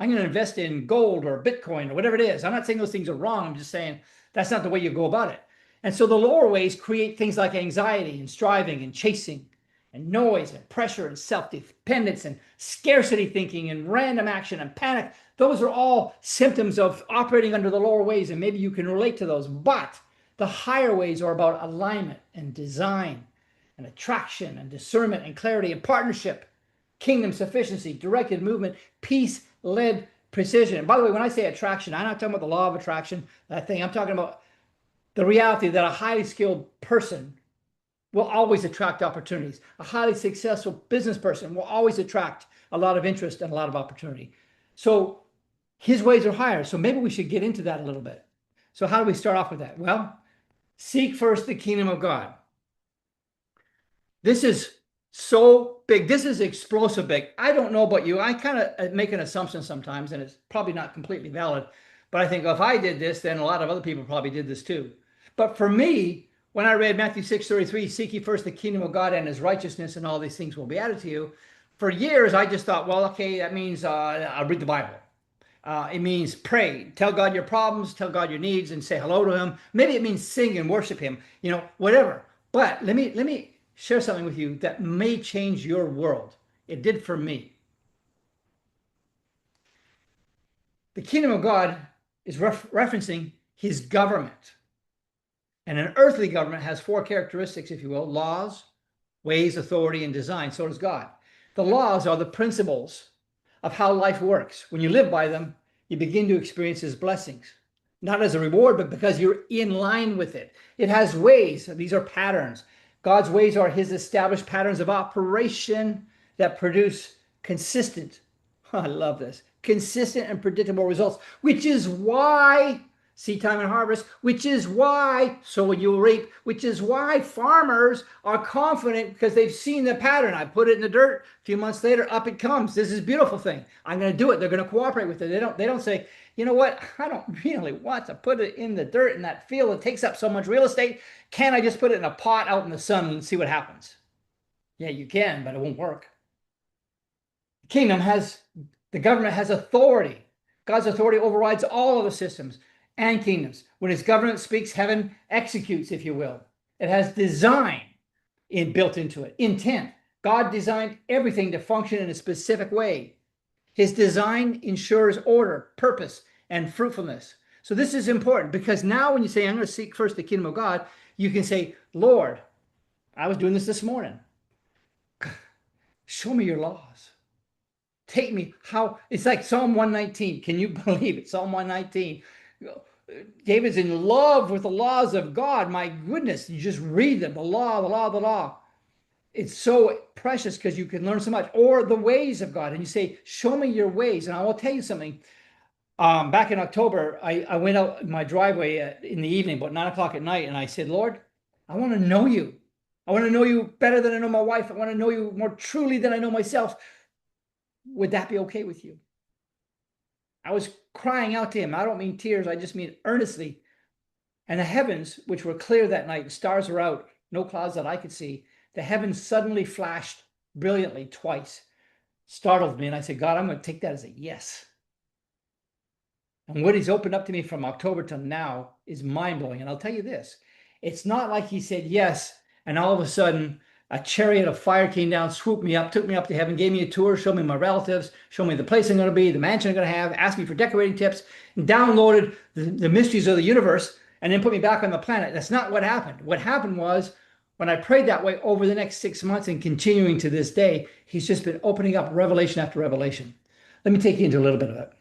I'm going to invest in gold or Bitcoin or whatever it is. I'm not saying those things are wrong. I'm just saying that's not the way you go about it. And so the lower ways create things like anxiety and striving and chasing and noise and pressure and self-dependence and scarcity thinking and random action and panic. Those are all symptoms of operating under the lower ways, and maybe you can relate to those. But The higher ways are about alignment and design and attraction and discernment and clarity and partnership, kingdom sufficiency, directed movement, peace-led precision. And by the way, when I say attraction, I'm not talking about the law of attraction, that thing. I'm talking about the reality that a highly skilled person will always attract opportunities. A highly successful business person will always attract a lot of interest and a lot of opportunity. So his ways are higher. So maybe we should get into that a little bit. So how do we start off with that? Well, seek first the kingdom of God. This is so big. This is explosive big. I don't know about you. I kind of make an assumption sometimes, and it's probably not completely valid. But I think if I did this, then a lot of other people probably did this too. But for me, when I read Matthew 6:33, seek ye first the kingdom of God and his righteousness, and all these things will be added to you. For years, I just thought, well, okay, that means I'll read the Bible. It means pray, tell God your problems, tell God your needs, and say hello to him. Maybe it means sing and worship him, whatever. But let me share something with you that may change your world. It did for me. The kingdom of God is referencing his government. And an earthly government has four characteristics, if you will: laws, ways, authority, and design. So does God. The laws are the principles of how life works. When you live by them, you begin to experience his blessings, not as a reward, but because you're in line with it. It has ways. These are patterns. God's ways are his established patterns of operation that produce consistent, I love this, consistent and predictable results, which is why seed time and harvest, which is why sow and you will reap, which is why farmers are confident because they've seen the pattern. I put it in the dirt, a few months later, up it comes. This is a beautiful thing. I'm going to do it. They're going to cooperate with it. They don't say, you know what, I don't really want to put it in the dirt in that field. It takes up so much real estate. Can't I just put it in a pot out in the sun and see what happens? Yeah, you can, but it won't work. The government has authority. God's authority overrides all of the systems and kingdoms. When his government speaks, heaven executes, if you will. It has design built into it, intent. God designed everything to function in a specific way. His design ensures order, purpose, and fruitfulness. So this is important because now when you say, I'm going to seek first the kingdom of God, you can say, Lord, I was doing this morning. Show me your laws. Take me how, it's like Psalm 119. Can you believe it? Psalm 119. David's in love with the laws of God. My goodness, you just read them, the law, the law, the law. It's so precious because you can learn so much. Or the ways of God. And you say, show me your ways. And I will tell you something. Back in October, I went out in my driveway in the evening, about 9 o'clock at night, and I said, Lord, I want to know you. I want to know you better than I know my wife. I want to know you more truly than I know myself. Would that be okay with you? I was crying out to him. I don't mean tears. I just mean earnestly. And the heavens, which were clear that night, the stars were out, no clouds that I could see. The heavens suddenly flashed brilliantly twice, startled me. And I said, God, I'm going to take that as a yes. And what he's opened up to me from October till now is mind-blowing. And I'll tell you this, it's not like he said yes, and all of a sudden a chariot of fire came down, swooped me up, took me up to heaven, gave me a tour, showed me my relatives, showed me the place I'm going to be, the mansion I'm going to have, asked me for decorating tips, and downloaded the mysteries of the universe, and then put me back on the planet. That's not what happened. What happened was, when I prayed that way over the next 6 months and continuing to this day, he's just been opening up revelation after revelation. Let me take you into a little bit of it.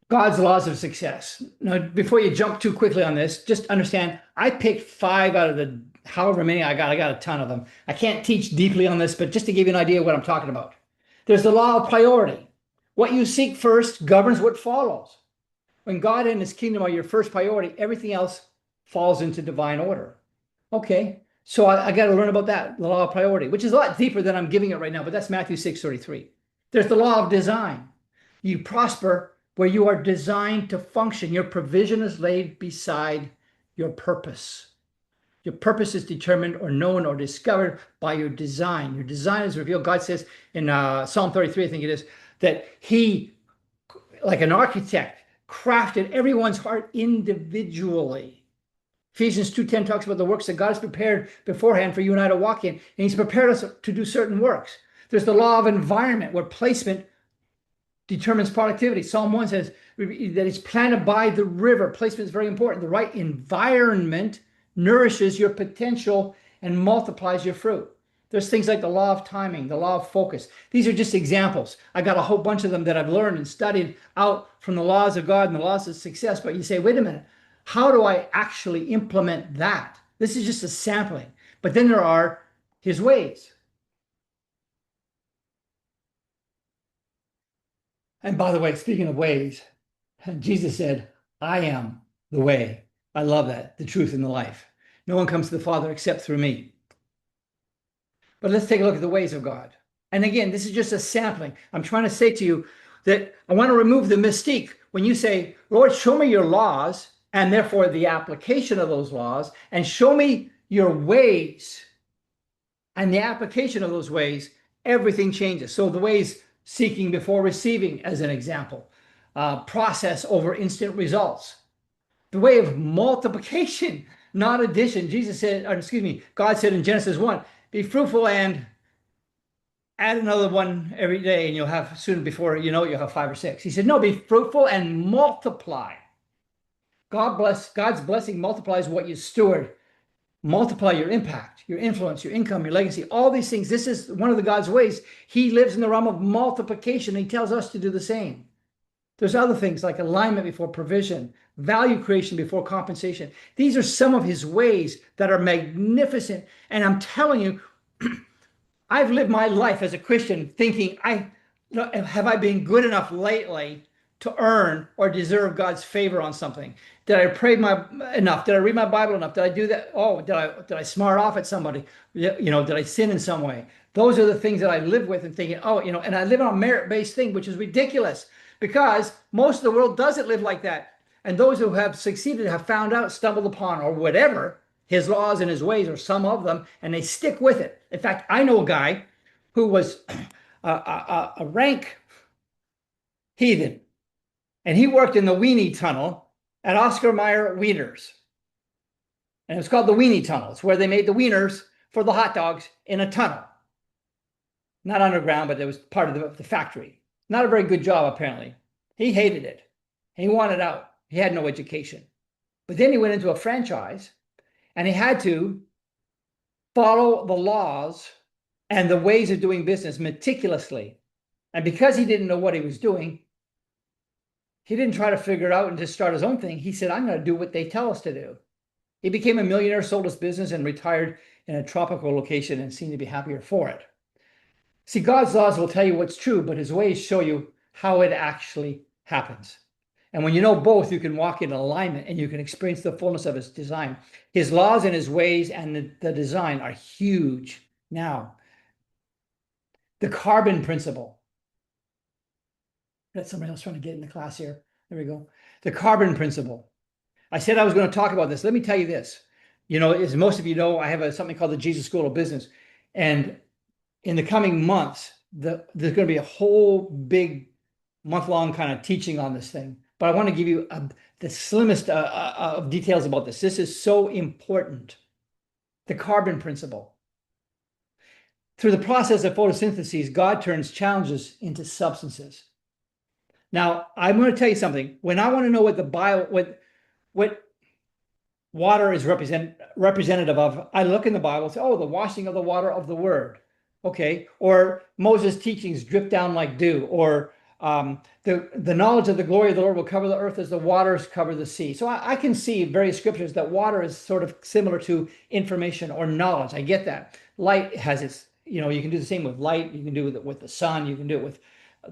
God's laws of success. Now, before you jump too quickly on this, just understand, I picked 5 out of the however many I got a ton of them. I can't teach deeply on this, but just to give you an idea of what I'm talking about. There's the law of priority. What you seek first governs what follows. When God and his kingdom are your first priority, everything else falls into divine order. Okay, so I got to learn about that, the law of priority, which is a lot deeper than I'm giving it right now, but that's Matthew 6:33. There's the law of design. You prosper where you are designed to function. Your provision is laid beside your purpose. Your purpose is determined or known or discovered by your design. Your design is revealed. God says in Psalm 33, I think it is, that he, like an architect, crafted everyone's heart individually. Ephesians 2:10 talks about the works that God has prepared beforehand for you and I to walk in. And he's prepared us to do certain works. There's the law of environment, where placement determines productivity. Psalm 1 says, that is planted by the river. Placement is very important. The right environment nourishes your potential and multiplies your fruit. There's things like the law of timing, the law of focus. These are just examples. I got a whole bunch of them that I've learned and studied out from the laws of God and the laws of success. But you say, wait a minute, how do I actually implement that? This is just a sampling. But then there are his ways. And by the way, speaking of ways, Jesus said, I am the way. I love that, the truth and the life. No one comes to the Father except through me. But let's take a look at the ways of God. And again, this is just a sampling. I'm trying to say to you that I want to remove the mystique. When you say, Lord, show me your laws, and therefore the application of those laws, and show me your ways, and the application of those ways, everything changes. So the ways seeking before receiving, as an example, process over instant results. The way of multiplication, not addition. Jesus said, or excuse me, God said in Genesis 1, be fruitful and add another one every day, and you'll have, soon before you know it, you'll have 5 or 6. He said, no, be fruitful and multiply. God's blessing multiplies what you steward. Multiply your impact, your influence, your income, your legacy, all these things. This is one of the God's ways. He lives in the realm of multiplication. He tells us to do the same. There's other things like alignment before provision, value creation before compensation. These are some of his ways that are magnificent. And I'm telling you, I've lived my life as a Christian thinking, have I been good enough lately to earn or deserve God's favor on something? Did I pray enough? Did I read my Bible enough? Did I do that? Oh, did I smart off at somebody? Did I sin in some way? Those are the things that I live with and thinking, and I live on a merit-based thing, which is ridiculous because most of the world doesn't live like that. And those who have succeeded have found out, stumbled upon, or whatever, his laws and his ways, or some of them, and they stick with it. In fact, I know a guy who was a rank heathen, and he worked in the Weenie Tunnel at Oscar Mayer Wieners. And it's called the Weenie Tunnel. It's where they made the wieners for the hot dogs in a tunnel. Not underground, but it was part of the factory. Not a very good job, apparently. He hated it. He wanted out. He had no education. But then he went into a franchise, and he had to follow the laws and the ways of doing business meticulously. And because he didn't know what he was doing, he didn't try to figure it out and just start his own thing. He said, I'm going to do what they tell us to do. He became a millionaire, sold his business, and retired in a tropical location and seemed to be happier for it. See, God's laws will tell you what's true, but his ways show you how it actually happens. And when you know both, you can walk in alignment and you can experience the fullness of his design. His laws and his ways and the design are huge. Now, the carbon principle. Got somebody else trying to get in the class here. There we go. The carbon principle. I said I was going to talk about this. Let me tell you this. As most of you know, I have something called the Jesus School of Business. And in the coming months, there's going to be a whole big month-long kind of teaching on this thing. But I want to give you the slimmest of details about this. This is so important. The carbon principle. Through the process of photosynthesis, God turns challenges into substances. Now, I'm going to tell you something. When I want to know what water is representative of, I look in the Bible and say, oh, the washing of the water of the word. Okay. Or Moses' teachings drip down like dew, or the knowledge of the glory of the Lord will cover the earth as the waters cover the sea. So I can see various scriptures that water is sort of similar to information or knowledge. I get that. Light has its, you can do the same with light. You can do it with the sun. You can do it with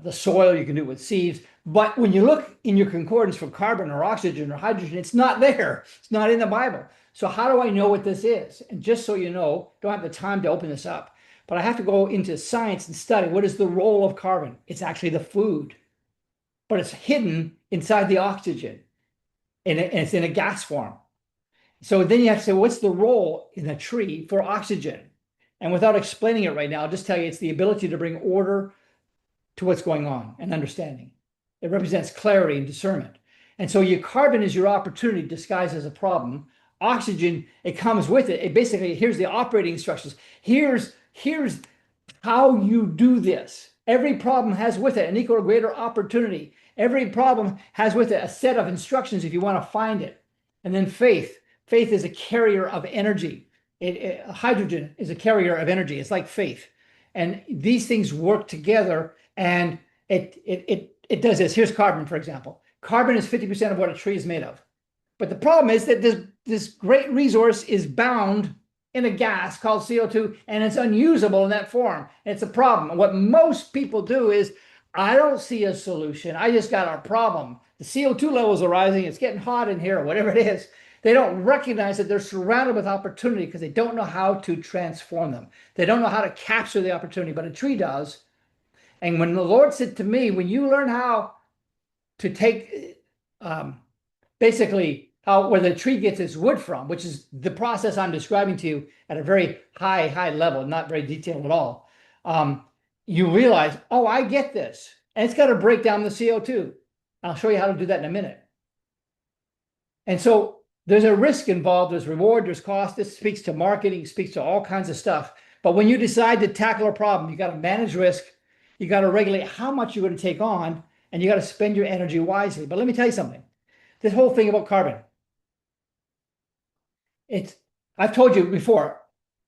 the soil. You can do it with seeds. But when you look in your concordance for carbon or oxygen or hydrogen, it's not there. It's not in the Bible. So how do I know what this is? And just so you know, don't have the time to open this up, but I have to go into science and study what is the role of carbon. It's actually the food, but it's hidden inside the oxygen, and it's in a gas form. So then you have to say, what's the role in a tree for oxygen? And without explaining it right now, I'll just tell you it's the ability to bring order to what's going on and understanding. It represents clarity and discernment. And so your carbon is your opportunity disguised as a problem. Oxygen, it comes with it. It basically, here's the operating instructions. Here's how you do this. Every problem has with it an equal or greater opportunity. Every problem has with it a set of instructions if you want to find it. And then faith. Faith is a carrier of energy. Hydrogen is a carrier of energy. It's like faith. And these things work together, and it does this. Here's carbon, for example. Carbon is 50% of what a tree is made of. But the problem is that this great resource is bound in a gas called CO2, and it's unusable in that form. And it's a problem. What most people do is, I don't see a solution. I just got a problem. The CO2 levels are rising. It's getting hot in here, or whatever it is. They don't recognize that they're surrounded with opportunity because they don't know how to transform them. They don't know how to capture the opportunity, but a tree does. And when the Lord said to me, when you learn how to take basically where the tree gets its wood from, which is the process I'm describing to you at a very high level, not very detailed at all, you realize, oh, I get this. And it's got to break down the CO2. I'll show you how to do that in a minute. And so there's a risk involved, there's reward, there's cost. This speaks to marketing, speaks to all kinds of stuff. But when you decide to tackle a problem, you got to manage risk, you got to regulate how much you're going to take on, and you got to spend your energy wisely. But let me tell you something. This whole thing about carbon, I've told you before,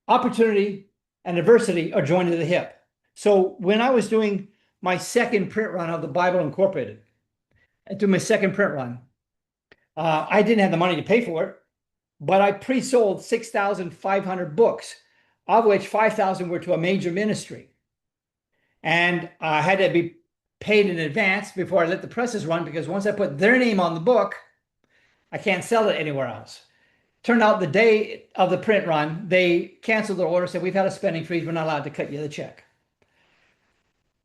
opportunity and adversity are joined at the hip. So when I was doing my second print run of the Bible Incorporated, I did my second print run, I didn't have the money to pay for it, but I pre-sold 6,500 books, of which 5,000 were to a major ministry. And I had to be paid in advance before I let the presses run, because once I put their name on the book, I can't sell it anywhere else. Turned out the day of the print run, they canceled their order, said, we've had a spending freeze, we're not allowed to cut you the check.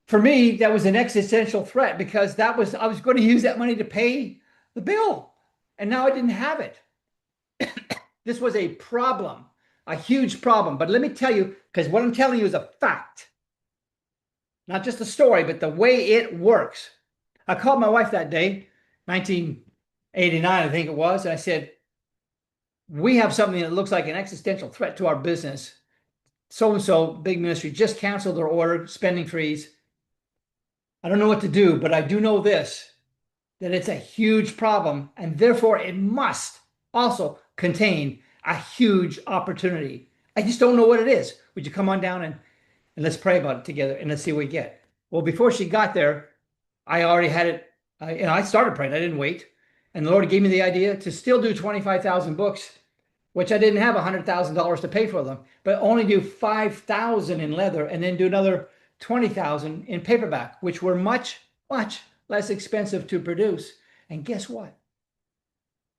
For me, that was an existential threat, because I was going to use that money to pay the bill. And now I didn't have it. This was a problem, a huge problem. But let me tell you, because what I'm telling you is a fact, not just a story, but the way it works. I called my wife that day, 1989, I think it was, and I said, we have something that looks like an existential threat to our business. So-and-so, big ministry, just canceled their order, spending freeze. I don't know what to do, but I do know this, that it's a huge problem, and therefore it must also contain a huge opportunity. I just don't know what it is. Would you come on down and let's pray about it together, and let's see what we get. Well, before she got there, I already had it. I started praying. I didn't wait. And the Lord gave me the idea to still do 25,000 books, which I didn't have $100,000 to pay for them, but only do 5,000 in leather, and then do another 20,000 in paperback, which were much, much less expensive to produce. And guess what?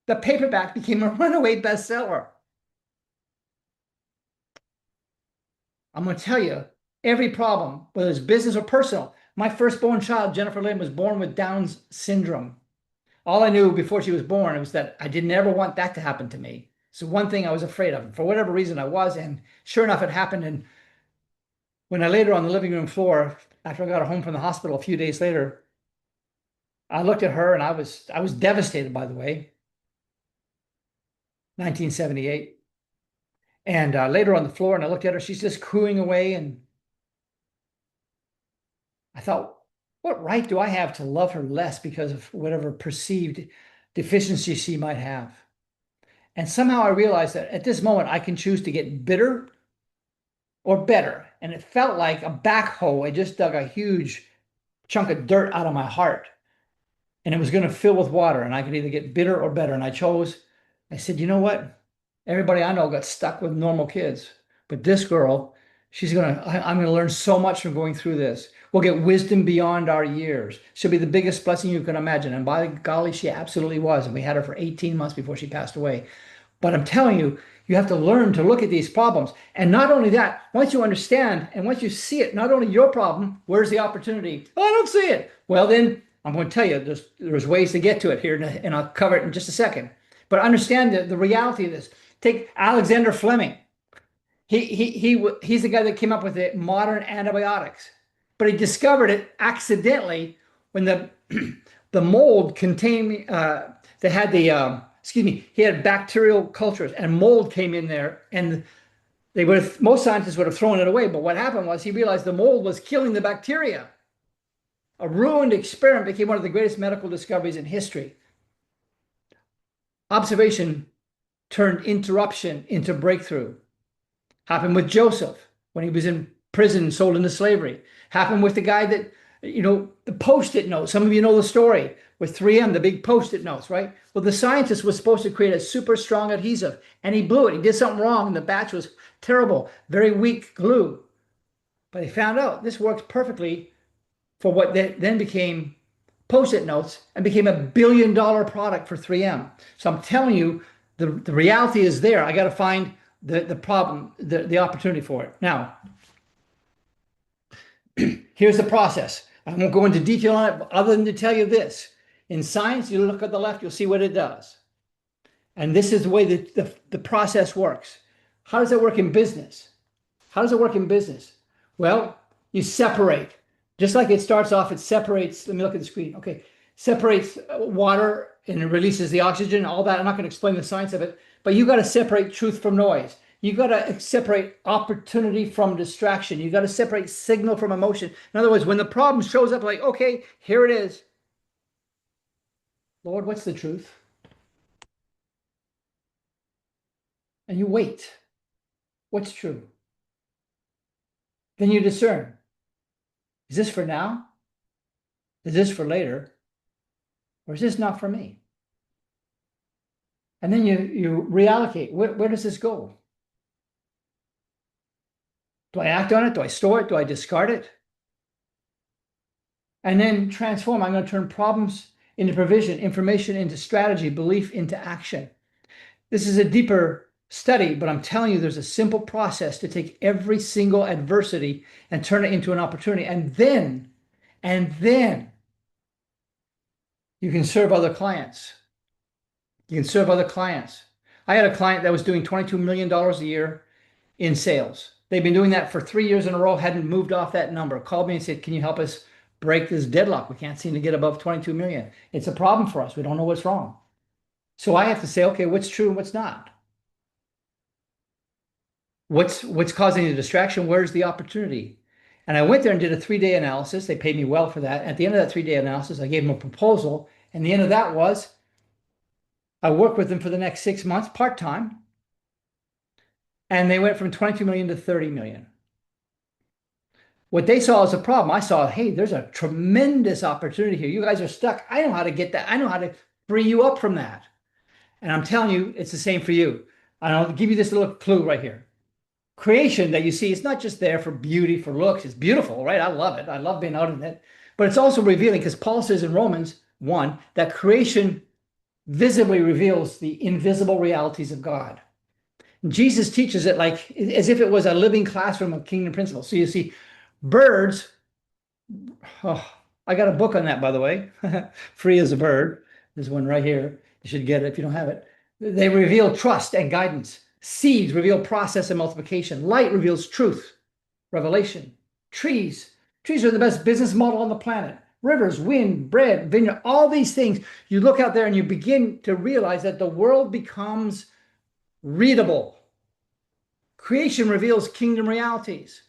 The paperback became a runaway bestseller. I'm going to tell you, every problem, whether it's business or personal. My firstborn child, Jennifer Lynn, was born with Down's syndrome. All I knew before she was born was that I didn't ever want that to happen to me. So one thing I was afraid of. For whatever reason I was, and sure enough, it happened. And when I laid her on the living room floor, after I got her home from the hospital a few days later, I looked at her, and I was devastated, by the way. 1978. And laid her on the floor, and I looked at her. She's just cooing away. And I thought, what right do I have to love her less because of whatever perceived deficiency she might have? And somehow I realized that at this moment, I can choose to get bitter or better. And it felt like a backhoe. I just dug a huge chunk of dirt out of my heart, and it was going to fill with water, and I could either get bitter or better. And I said, you know what? Everybody I know got stuck with normal kids, but this girl, I'm going to learn so much from going through this. We'll get wisdom beyond our years. She'll be the biggest blessing you can imagine. And by golly, she absolutely was. And we had her for 18 months before she passed away. But I'm telling you, you have to learn to look at these problems. And not only that, once you understand and once you see it, not only your problem, where's the opportunity? Oh, I don't see it. Well, then I'm going to tell you, there's ways to get to it here, and I'll cover it in just a second. But understand the reality of this. Take Alexander Fleming. He's the guy that came up with the modern antibiotics, but he discovered it accidentally when the mold contained, they had he had bacterial cultures, and mold came in there, and most scientists would have thrown it away. But what happened was he realized the mold was killing the bacteria. A ruined experiment became one of the greatest medical discoveries in history. Observation turned interruption into breakthrough. Happened with Joseph when he was in prison and sold into slavery. Happened with the guy that, the Post-it notes. Some of you know the story with 3M, the big Post-it notes, right? Well, the scientist was supposed to create a super strong adhesive, and he blew it. He did something wrong, and the batch was terrible, very weak glue. But he found out this works perfectly for what then became Post-it notes and became $1 billion product for 3M. So I'm telling you, the reality is there. I got to find the problem, the opportunity for it. Now, here's the process. I won't go into detail on it, other than to tell you this. In science, you look at the left, you'll see what it does. And this is the way that the process works. How does it work in business? How does it work in business? Well, you separate. Just like it starts off, it separates. Let me look at the screen. Okay. Separates water and it releases the oxygen, all that. I'm not going to explain the science of it, but you got to separate truth from noise. You got to separate opportunity from distraction. You got to separate signal from emotion. In other words, when the problem shows up, like, okay, here it is. Lord, what's the truth? And you wait. What's true? Then you discern. Is this for now? Is this for later? Or is this not for me? And then you reallocate. Where does this go? Do I act on it? Do I store it? Do I discard it? And then transform. I'm going to turn problems into provision, information into strategy, belief into action. This is a deeper study, but I'm telling you, there's a simple process to take every single adversity and turn it into an opportunity. And then you can serve other clients. You can serve other clients. I had a client that was doing $22 million a year in sales. They've been doing that for 3 years in a row, hadn't moved off that number. Called me and said, can you help us break this deadlock? We can't seem to get above 22 million. It's a problem for us. We don't know what's wrong. So I have to say, okay, what's true and what's not? What's causing the distraction? Where's the opportunity? And I went there and did a 3-day analysis. They paid me well for that. At the end of that 3-day analysis, I gave them a proposal. And the end of that was I worked with them for the next 6 months, part-time. And they went from 22 million to 30 million. What they saw as a problem, I saw, hey, there's a tremendous opportunity here. You guys are stuck. I know how to get that. I know how to free you up from that. And I'm telling you, it's the same for you. I'll give you this little clue right here. Creation that you see, it's not just there for beauty, for looks. It's beautiful, right? I love it. I love being out in it. But it's also revealing, because Paul says in Romans 1 that creation visibly reveals the invisible realities of God. And Jesus teaches it like as if it was a living classroom of kingdom principles. So you see birds. Oh, I got a book on that, by the way. Free as a bird. There's one right here. You should get it if you don't have it. They reveal trust and guidance. Seeds reveal process and multiplication. Light reveals truth, revelation. Trees are the best business model on the planet. Rivers, wind, bread, vineyard, all these things. You look out there and you begin to realize that the world becomes readable. Creation reveals kingdom realities.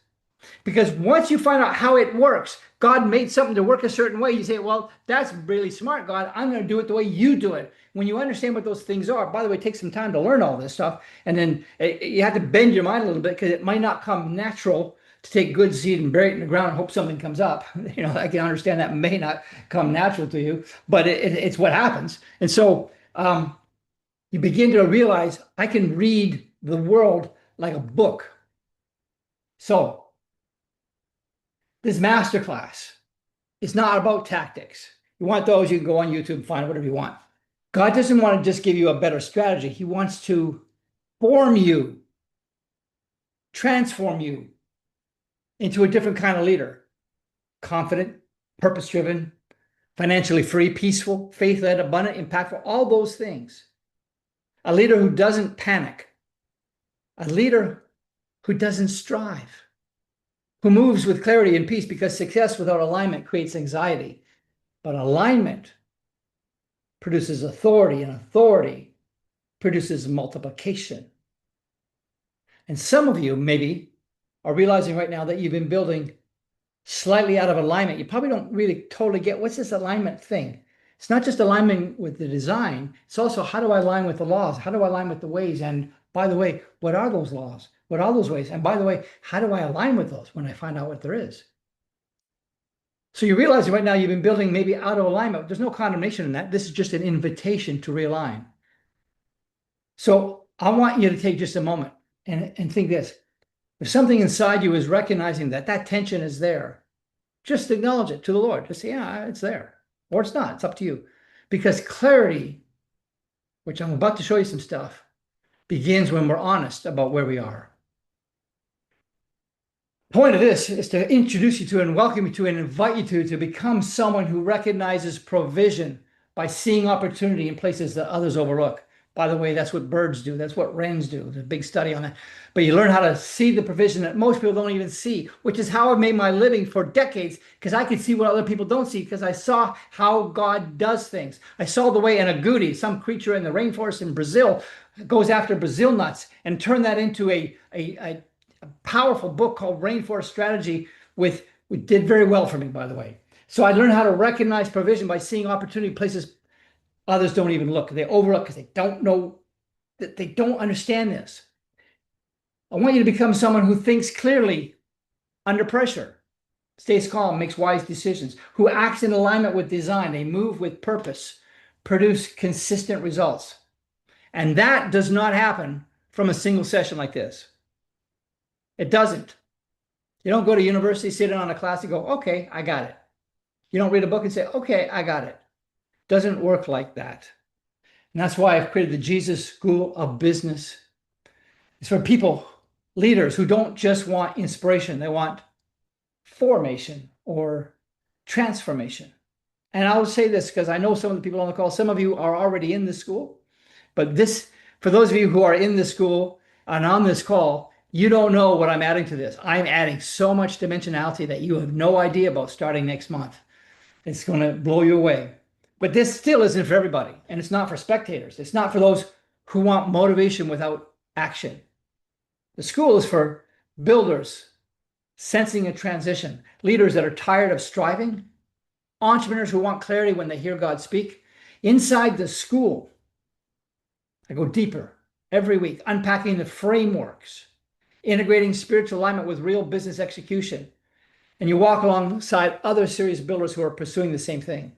Because once you find out how it works, God made something to work a certain way. You say, well, that's really smart, God. I'm going to do it the way you do it. When you understand what those things are, by the way, it takes some time to learn all this stuff. And then you have to bend your mind a little bit because it might not come natural to take good seed and bury it in the ground and hope something comes up. I can understand that may not come natural to you, but it's what happens. And so you begin to realize I can read the world like a book. So this masterclass is not about tactics. You want those, you can go on YouTube and find whatever you want. God doesn't want to just give you a better strategy. He wants to form you, transform you into a different kind of leader. Confident, purpose-driven, financially free, peaceful, faith-led, abundant, impactful, all those things. A leader who doesn't panic. A leader who doesn't strive. Who moves with clarity and peace, because success without alignment creates anxiety. But alignment produces authority, and authority produces multiplication. And some of you maybe are realizing right now that you've been building slightly out of alignment, you probably don't really totally get what's this alignment thing. It's not just alignment with the design, it's also how do I align with the laws? How do I align with the ways? And by the way, what are those laws? What are those ways? And by the way, how do I align with those when I find out what there is? So you realize right now you've been building maybe out of alignment. There's no condemnation in that. This is just an invitation to realign. So I want you to take just a moment and think this. If something inside you is recognizing that that tension is there, just acknowledge it to the Lord. Just say, yeah, it's there. Or it's not. It's up to you. Because clarity, which I'm about to show you some stuff, begins when we're honest about where we are. The point of this is to introduce you to and welcome you to and invite you to become someone who recognizes provision by seeing opportunity in places that others overlook. By the way, that's what birds do. That's what wrens do. There's a big study on that. But you learn how to see the provision that most people don't even see, which is how I've made my living for decades, because I could see what other people don't see, because I saw how God does things. I saw the way an agouti, some creature in the rainforest in Brazil, goes after Brazil nuts and turned that into a powerful book called Rainforest Strategy, which did very well for me, by the way. So I learned how to recognize provision by seeing opportunity places others don't even look. They overlook because they don't know, that they don't understand this. I want you to become someone who thinks clearly under pressure, stays calm, makes wise decisions, who acts in alignment with design. They move with purpose, produce consistent results. And that does not happen from a single session like this. It doesn't. You don't go to university, sit in on a class and go, okay, I got it. You don't read a book and say, okay, I got it. Doesn't work like that. And that's why I've created the Jesus School of Business. It's for people, leaders who don't just want inspiration. They want formation or transformation. And I'll say this because I know some of the people on the call, some of you are already in this school, but this, for those of you who are in this school and on this call, you don't know what I'm adding to this. I'm adding so much dimensionality that you have no idea about starting next month. It's going to blow you away. But this still isn't for everybody, and it's not for spectators. It's not for those who want motivation without action. The school is for builders, sensing a transition, leaders that are tired of striving, entrepreneurs who want clarity when they hear God speak. Inside the school, I go deeper every week, unpacking the frameworks, integrating spiritual alignment with real business execution. And you walk alongside other serious builders who are pursuing the same thing.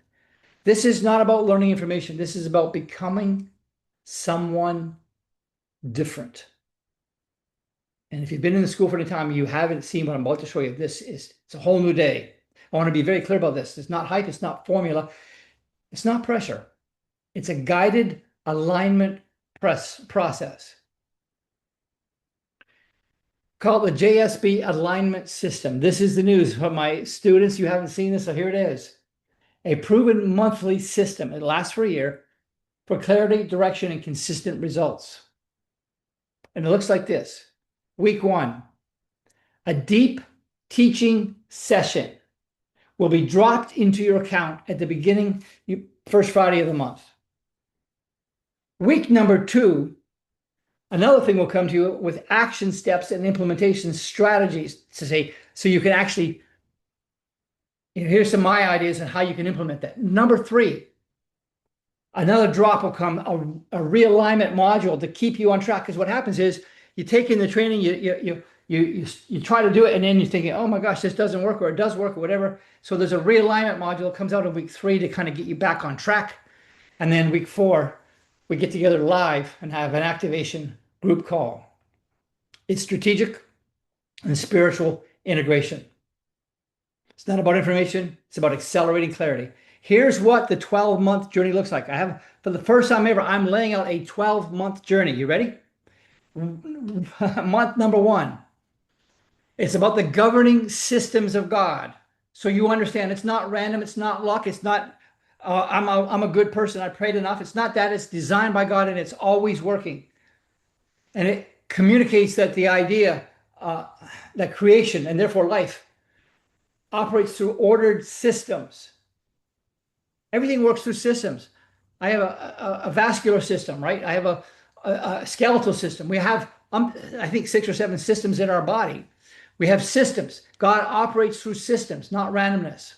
This is not about learning information. This is about becoming someone different. And if you've been in the school for any time, you haven't seen what I'm about to show you. It's a whole new day. I want to be very clear about this. It's not hype. It's not formula. It's not pressure. It's a guided alignment process. Called the JSB Alignment System. This is the news for my students. You haven't seen this, so here it is. A proven monthly system. It lasts for a year for clarity, direction, and consistent results. And it looks like this. Week 1, a deep teaching session will be dropped into your account at the beginning, first Friday of the month. Week number 2, another thing will come to you with action steps and implementation strategies to say, so you can actually, here's some of my ideas on how you can implement that. Number 3, another drop will come, a realignment module to keep you on track. Because what happens is you take in the training, you try to do it, and then you're thinking, oh my gosh, this doesn't work, or it does work, or whatever. So there's a realignment module that comes out in week 3 to kind of get you back on track. And then week 4, we get together live and have an activation group call. It's strategic and spiritual integration. It's not about information. It's about accelerating clarity. Here's what the 12-month journey looks like. I have, for the first time ever, I'm laying out a 12-month journey. You ready? Month number 1. It's about the governing systems of God. So you understand it's not random. It's not luck. It's not, I'm a good person. I prayed enough. It's not that. It's designed by God, and it's always working. And it communicates that the idea that creation, and therefore life, operates through ordered systems. Everything works through systems. I have a vascular system, right? I have a skeletal system. We have, I think, 6 or 7 systems in our body. We have systems. God operates through systems, not randomness.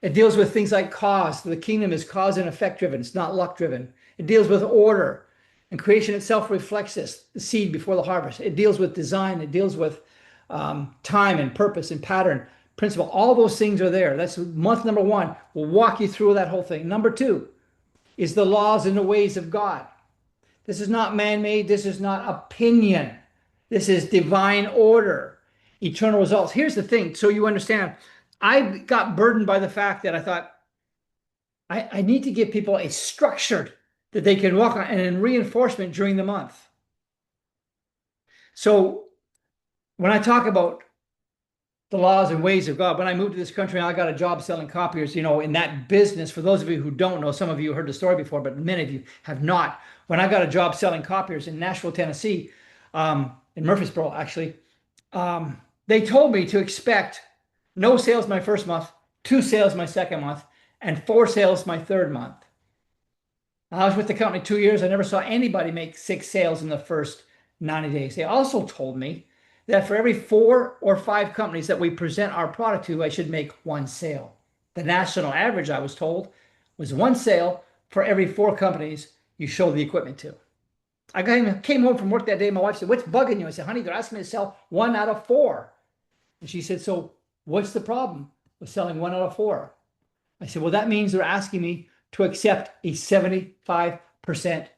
It deals with things like cause. The kingdom is cause and effect driven. It's not luck driven. It deals with order. And creation itself reflects this, the seed before the harvest. It deals with design. It deals with time and purpose and pattern, principle. All those things are there. That's month number one. We'll walk you through that whole thing. Number two is the laws and the ways of God. This is not man-made. This is not opinion. This is divine order, eternal results. Here's the thing, so you understand. I got burdened by the fact that I thought, I need to give people a structure that they can walk on and in reinforcement during the month. So when I talk about the laws and ways of God, when I moved to this country, I got a job selling copiers, in that business. For those of you who don't know, some of you heard the story before, but many of you have not. When I got a job selling copiers in Nashville, Tennessee, in Murfreesboro, actually, they told me to expect no sales my first month, 2 sales my second month, and 4 sales my third month. I was with the company 2 years. I never saw anybody make 6 sales in the first 90 days. They also told me that for every 4 or 5 companies that we present our product to, I should make 1 sale. The national average, I was told, was 1 sale for every 4 companies you show the equipment to. I came home from work that day. My wife said, "What's bugging you?" I said, "Honey, they're asking me to sell 1 out of 4. And she said, "So what's the problem with selling 1 out of 4? I said, "Well, that means they're asking me to accept a 75%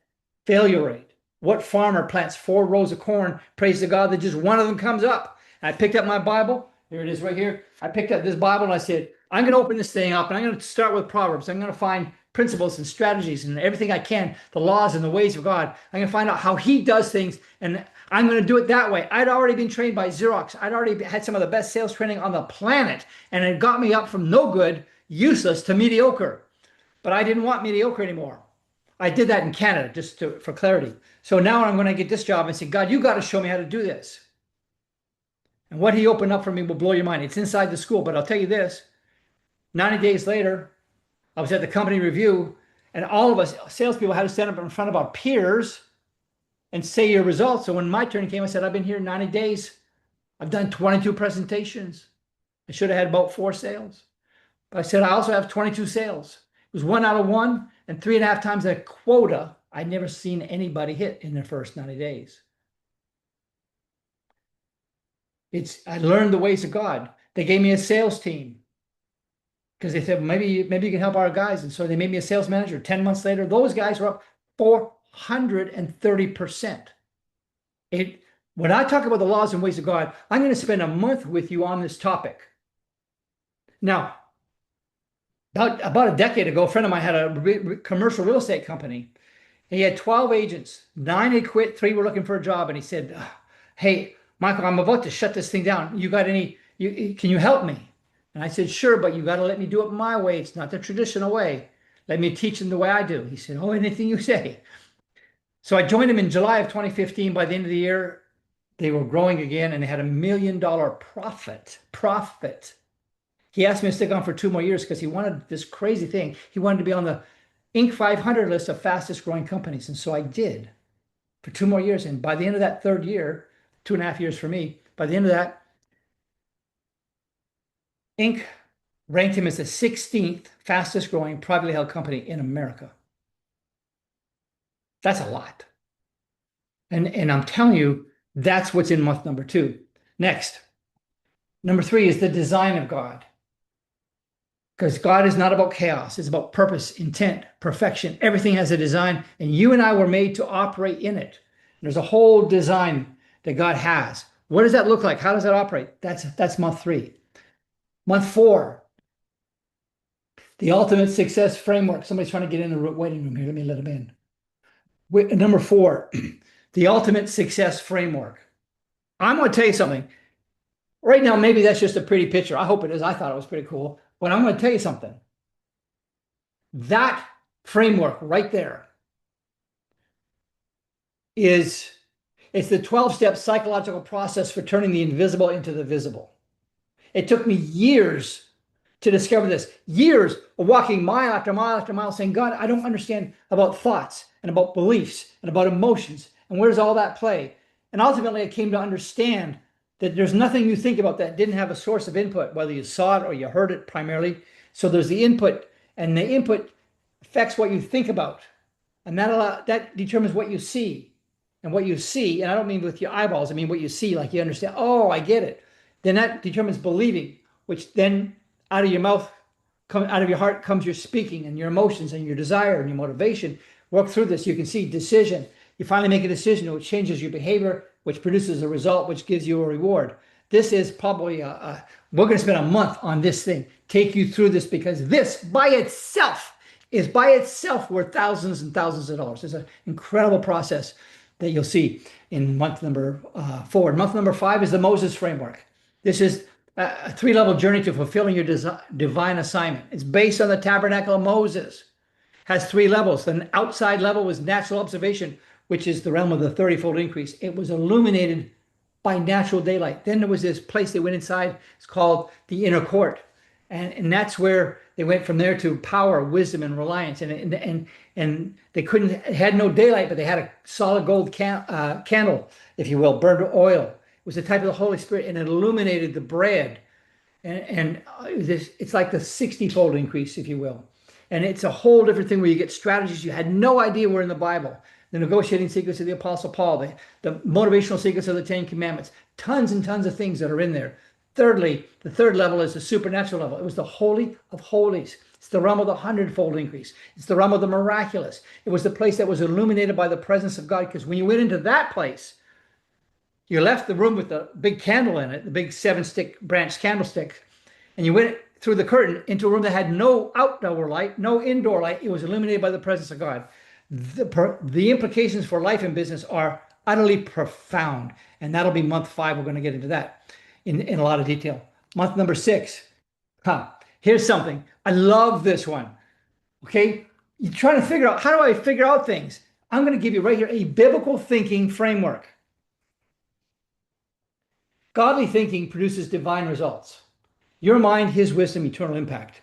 failure rate. What farmer plants 4 rows of corn, prays to God that just 1 of them comes up?" And I picked up my Bible. Here it is right here. I picked up this Bible and I said, I'm going to open this thing up and I'm going to start with Proverbs. I'm going to find principles and strategies and everything I can, the laws and the ways of God. I'm going to find out how he does things, and I'm going to do it that way. I'd already been trained by Xerox. I'd already had some of the best sales training on the planet, and it got me up from no good, useless, to mediocre. But I didn't want mediocre anymore. I did that in Canada, just for clarity. So now I'm going to get this job and say, God, you got to show me how to do this. And what he opened up for me will blow your mind. It's inside the school, but I'll tell you this. 90 days later, I was at the company review, and all of us salespeople had to stand up in front of our peers and say your results. So when my turn came, I said, I've been here 90 days. I've done 22 presentations. I should have had about 4 sales. But I said, I also have 22 sales. It was 1 out of 1 and 3.5 times the quota I'd never seen anybody hit in their first 90 days. I learned the ways of God. They gave me a sales team because they said, maybe you can help our guys. And so they made me a sales manager. 10 months later, those guys were up 430%. When I talk about the laws and ways of God, I'm going to spend a month with you on this topic. Now, about a decade ago, a friend of mine had a commercial real estate company. He had 12 agents. 9 had quit, 3 were looking for a job. And he said, hey, Michael, I'm about to shut this thing down. Can you help me? And I said, sure, but you got to let me do it my way. It's not the traditional way. Let me teach them the way I do. He said, oh, anything you say. So I joined him in July of 2015. By the end of the year, they were growing again, and they had $1 million profit. He asked me to stick on for 2 more years because he wanted this crazy thing. He wanted to be on the Inc. 500 list of fastest growing companies. And so I did for 2 more years. And by the end of that 3rd year, 2.5 years for me, by the end of that, Inc. ranked him as the 16th fastest growing privately held company in America. That's a lot. And I'm telling you, that's what's in month number 2. Next, number 3 is the design of God. Because God is not about chaos. It's about purpose, intent, perfection. Everything has a design, and you and I were made to operate in it. And there's a whole design that God has. What does that look like? How does that operate? That's month 3. Month 4, the ultimate success framework. Somebody's trying to get in the waiting room here. Let me let them in. Number 4, the ultimate success framework. I'm going to tell you something. Right now, maybe that's just a pretty picture. I hope it is. I thought it was pretty cool. But I'm going to tell you something. That framework right there it's the 12-step psychological process for turning the invisible into the visible. It took me years to discover this. Years of walking mile after mile after mile saying, God, I don't understand about thoughts and about beliefs and about emotions. And where does all that play? And ultimately, I came to understand that there's nothing you think about that didn't have a source of input, whether you saw it or you heard it primarily. So there's the input, and the input affects what you think about, and that determines what you see. And what you see, and I don't mean with your eyeballs, I mean what you see, like you understand, oh, I get it. Then that determines believing, which then out of your mouth, out of your heart comes your speaking and your emotions and your desire and your motivation. Work through this. You can see decision. You finally make a decision which changes your behavior, which produces a result, which gives you a reward. This is probably we're going to spend a month on this thing, take you through this, because this by itself is worth thousands and thousands of dollars. It's an incredible process that you'll see in month number 4. Month number 5 is the Moses framework. This is a 3-level journey to fulfilling your divine assignment. It's based on the tabernacle of Moses. Has 3 levels. The outside level was natural observation, which is the realm of the 30-fold increase. It was illuminated by natural daylight. Then there was this place they went inside. It's called the inner court. And that's where they went from there to power, wisdom, and reliance. And they had no daylight, but they had a solid gold candle, if you will, burned oil. It was the type of the Holy Spirit, and it illuminated the bread. And it's like the 60-fold increase, if you will. And it's a whole different thing where you get strategies you had no idea were in the Bible. The negotiating secrets of the Apostle Paul, the motivational secrets of the 10 Commandments, tons and tons of things that are in there. Thirdly, the 3rd level is the supernatural level. It was the Holy of Holies. It's the realm of the 100-fold increase. It's the realm of the miraculous. It was the place that was illuminated by the presence of God, because when you went into that place, you left the room with the big candle in it, the big 7-stick branch candlestick, and you went through the curtain into a room that had no outdoor light, no indoor light. It was illuminated by the presence of God. The implications for life and business are utterly profound, and that'll be month 5. We're going to get into that in a lot of detail. Month number 6. Here's something. I love this one. Okay, you're trying to figure out, how do I figure out things? I'm going to give you right here a biblical thinking framework. Godly thinking produces divine results. Your mind, his wisdom, eternal impact.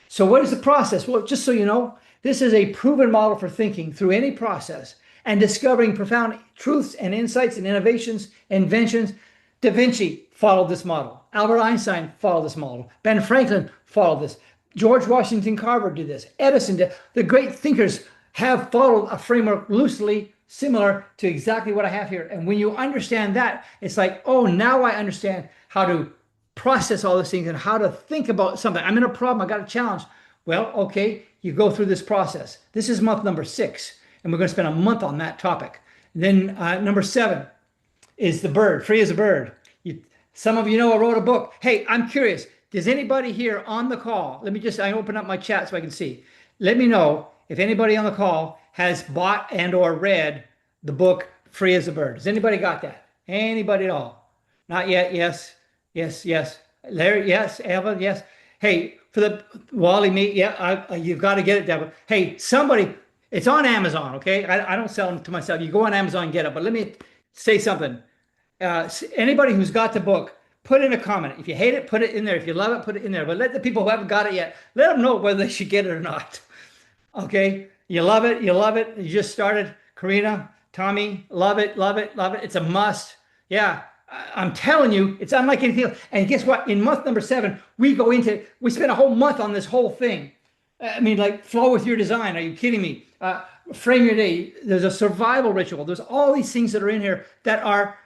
So what is the process? Well, just so you know, this is a proven model for thinking through any process and discovering profound truths and insights and innovations, inventions. Da Vinci followed this model. Albert Einstein followed this model. Ben Franklin followed this. George Washington Carver did this. Edison did. The great thinkers have followed a framework loosely similar to exactly what I have here. And when you understand that, it's like, oh, now I understand how to process all these things and how to think about something. I'm in a problem. I got a challenge. Well, okay, you go through this process. This is month number 6, and we're going to spend a month on that topic. Then number 7 is the bird, free as a bird. Some of you know I wrote a book. Hey, I'm curious. Does anybody here on the call, I open up my chat so I can see. Let me know if anybody on the call has bought and or read the book Free as a Bird. Has anybody got that? Anybody at all? Not yet? Yes. Larry, yes. Eva, yes. Hey, for the Wally, me, yeah, you've got to get it, Deborah. Hey, somebody, it's on Amazon, okay? I don't sell them to myself. You go on Amazon and get it, but let me say something. Anybody who's got the book, put in a comment. If you hate it, put it in there. If you love it, put it in there. But let the people who haven't got it yet, let them know whether they should get it or not. Okay? You love it. You just started. Karina, Tommy, love it. It's a must. Yeah. I'm telling you, it's unlike anything else. And guess what? In month number 7, we spend a whole month on this whole thing. I mean, like, flow with your design. Are you kidding me? Frame your day. There's a survival ritual. There's all these things that are in here that are,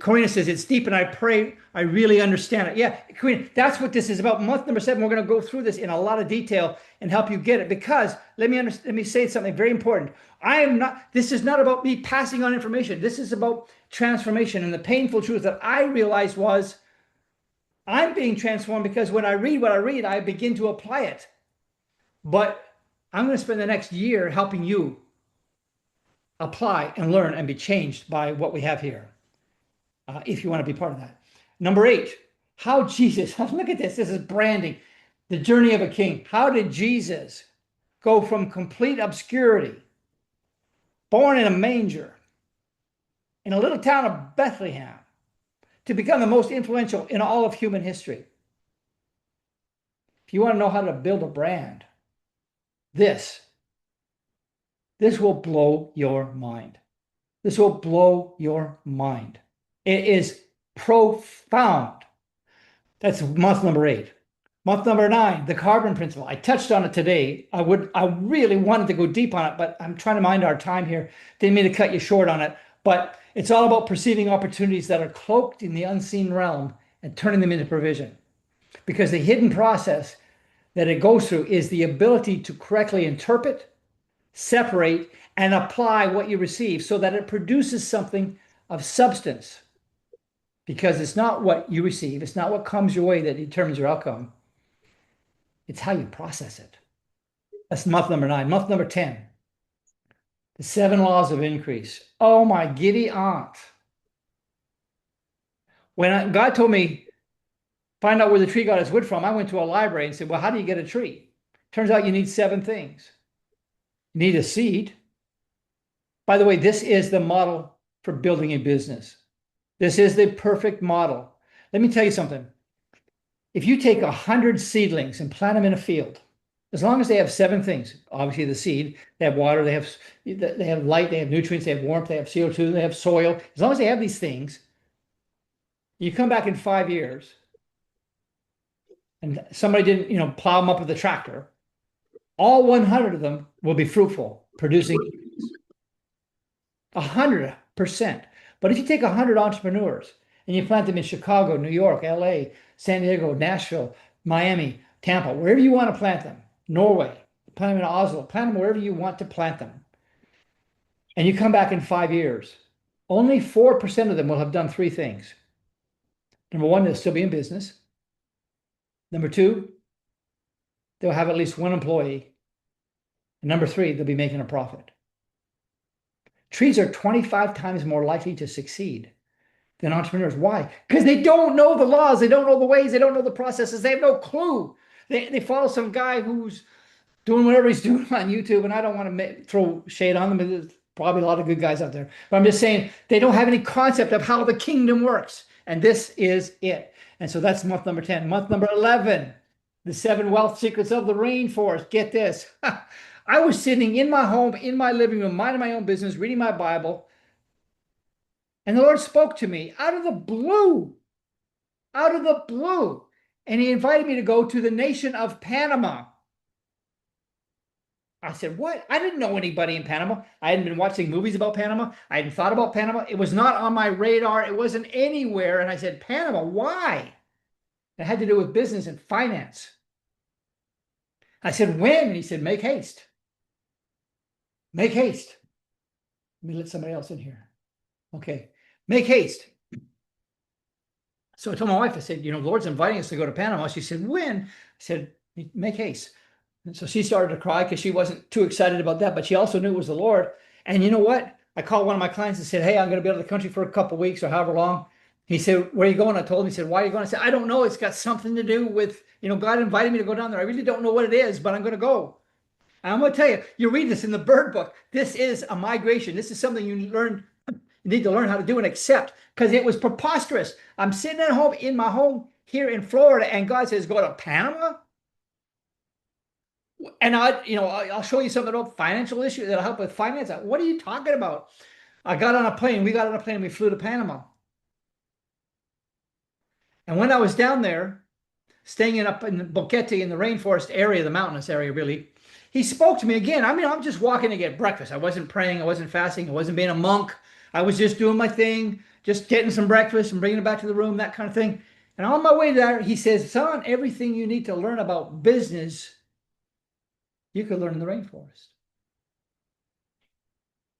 Karina says, it's deep, and I pray I really understand it. Yeah, Karina, that's what this is about. Month number 7, we're going to go through this in a lot of detail and help you get it, because let me say something very important. This is not about me passing on information. This is about transformation. And the painful truth that I realized was I'm being transformed because when I read what I read, I begin to apply it. But I'm going to spend the next year helping you apply and learn and be changed by what we have here, if you want to be part of that. Number 8, how Jesus, look at this. This is branding, the journey of a king. How did Jesus go from complete obscurity, born in a manger, in a little town of Bethlehem, to become the most influential in all of human history? If you want to know how to build a brand, this will blow your mind. This will blow your mind. It is profound. That's month number 8. Month number 9, the carbon principle. I touched on it today. I really wanted to go deep on it, but I'm trying to mind our time here. Didn't mean to cut you short on it, but it's all about perceiving opportunities that are cloaked in the unseen realm and turning them into provision. Because the hidden process that it goes through is the ability to correctly interpret, separate, and apply what you receive so that it produces something of substance. Because it's not what you receive, it's not what comes your way that determines your outcome. It's how you process it. That's month number 9. Month number 10, the 7 laws of increase. Oh, my giddy aunt. When God told me, find out where the tree got its wood from, I went to a library and said, well, how do you get a tree? Turns out you need 7 things. You need a seed. By the way, this is the model for building a business. This is the perfect model. Let me tell you something. If you take 100 seedlings and plant them in a field, as long as they have 7 things, obviously the seed, they have water, they have light, they have nutrients, they have warmth, they have CO2, they have soil. As long as they have these things, you come back in 5 years and somebody didn't, plow them up with a tractor, all 100 of them will be fruitful, producing 100%. But if you take 100 entrepreneurs and you plant them in Chicago, New York, LA, San Diego, Nashville, Miami, Tampa, wherever you want to plant them, Norway, plant them in Oslo, plant them wherever you want to plant them. And you come back in 5 years, only 4% of them will have done 3 things. Number 1, they'll still be in business. Number 2, they'll have at least 1 employee. And number 3, they'll be making a profit. Trees are 25 times more likely to succeed than entrepreneurs. Why? Because they don't know the laws, they don't know the ways, they don't know the processes, they have no clue. They follow some guy who's doing whatever he's doing on YouTube, and I don't want to throw shade on them. There's probably a lot of good guys out there. But I'm just saying they don't have any concept of how the kingdom works. And this is it. And so that's month number 10. Month number 11, the 7 wealth secrets of the rainforest. Get this. I was sitting in my home, in my living room, minding my own business, reading my Bible. And the Lord spoke to me out of the blue. And he invited me to go to the nation of Panama. I said, what? I didn't know anybody in Panama. I hadn't been watching movies about Panama. I hadn't thought about Panama. It was not on my radar. It wasn't anywhere. And I said, Panama, why? It had to do with business and finance. I said, when? And he said, make haste. Make haste. Let me let somebody else in here. Okay. Make haste. So I told my wife, I said, the Lord's inviting us to go to Panama. She said, when? I said, make haste. And so she started to cry because she wasn't too excited about that, but she also knew it was the Lord. And you know what? I called one of my clients and said, hey, I'm going to be out of the country for a couple of weeks or however long. He said, where are you going? I told him. He said, why are you going? I said, I don't know. It's got something to do with, God invited me to go down there. I really don't know what it is, but I'm going to go. And I'm going to tell you, you read this in the Bird Book. This is a migration. This is something you need to learn how to do and accept, because it was preposterous. I'm sitting at home in my home here in Florida, and God says, go to Panama? And I'll show you something about financial issues that'll help with finance. What are you talking about? I got on a plane. We got on a plane and we flew to Panama. And when I was down there, staying up in Boquete in the rainforest area, the mountainous area, really, he spoke to me again. I'm just walking to get breakfast. I wasn't praying. I wasn't fasting. I wasn't being a monk. I was just doing my thing, just getting some breakfast and bringing it back to the room, that kind of thing. And on my way there, he says, son, everything you need to learn about business, you could learn in the rainforest.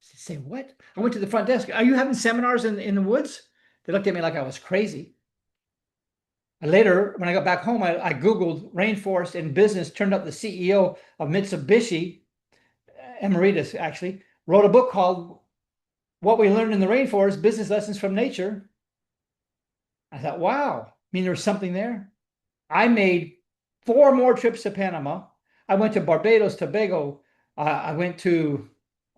I say, what? I went to the front desk. Are you having seminars in the woods? They looked at me like I was crazy. And later, when I got back home, I Googled rainforest and business, turned up the CEO of Mitsubishi, Emeritus actually, wrote a book called What We Learned in the Rainforest, Business Lessons from Nature. I thought, wow, there was something there. I made 4 more trips to Panama. I went to Barbados, Tobago. I went to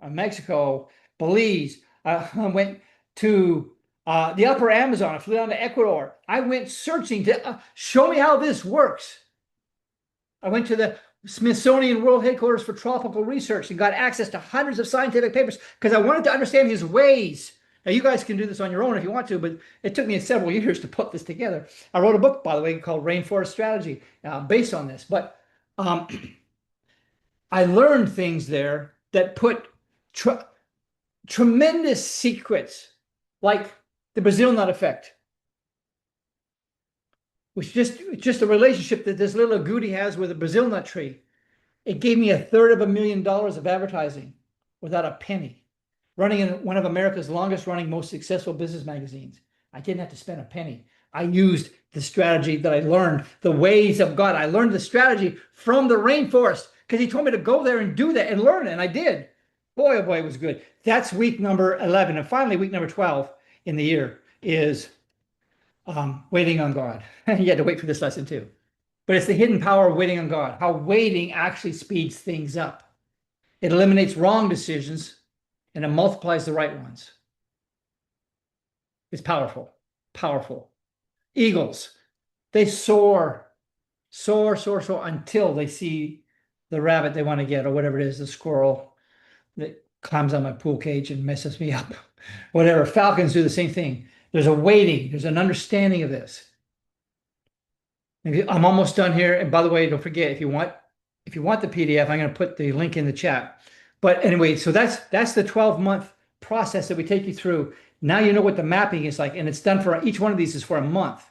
Mexico, Belize. I went to the upper Amazon. I flew down to Ecuador. I went searching to show me how this works. I went to the Smithsonian World Headquarters for Tropical Research and got access to hundreds of scientific papers because I wanted to understand his ways. Now, you guys can do this on your own if you want to, but it took me several years to put this together. I wrote a book, by the way, called Rainforest Strategy, based on this. But I learned things there that put tremendous secrets, like the Brazil nut effect, which just a relationship that this little agouti has with a Brazil nut tree. It gave me $250,000 of advertising without a penny, running in one of America's longest running, most successful business magazines. I didn't have to spend a penny. I used the strategy that I learned, the ways of God. I learned the strategy from the rainforest because he told me to go there and do that and learn it, and I did. Boy, oh boy, it was good. That's week number 11. And finally, week number 12 in the year is waiting on God. You had to wait for this lesson too. But it's the hidden power of waiting on God, how waiting actually speeds things up. It eliminates wrong decisions and it multiplies the right ones. It's powerful, powerful. Eagles, they soar until they see the rabbit they want to get, or whatever it is, the squirrel that climbs on my pool cage and messes me up. Whatever. Falcons do the same thing. There's a waiting, there's an understanding of this. I'm almost done here. And by the way, don't forget, if you want the PDF, I'm going to put the link in the chat. But anyway, so that's the 12-month process that we take you through. Now you know what the mapping is like, and it's done for each one of these is for a month.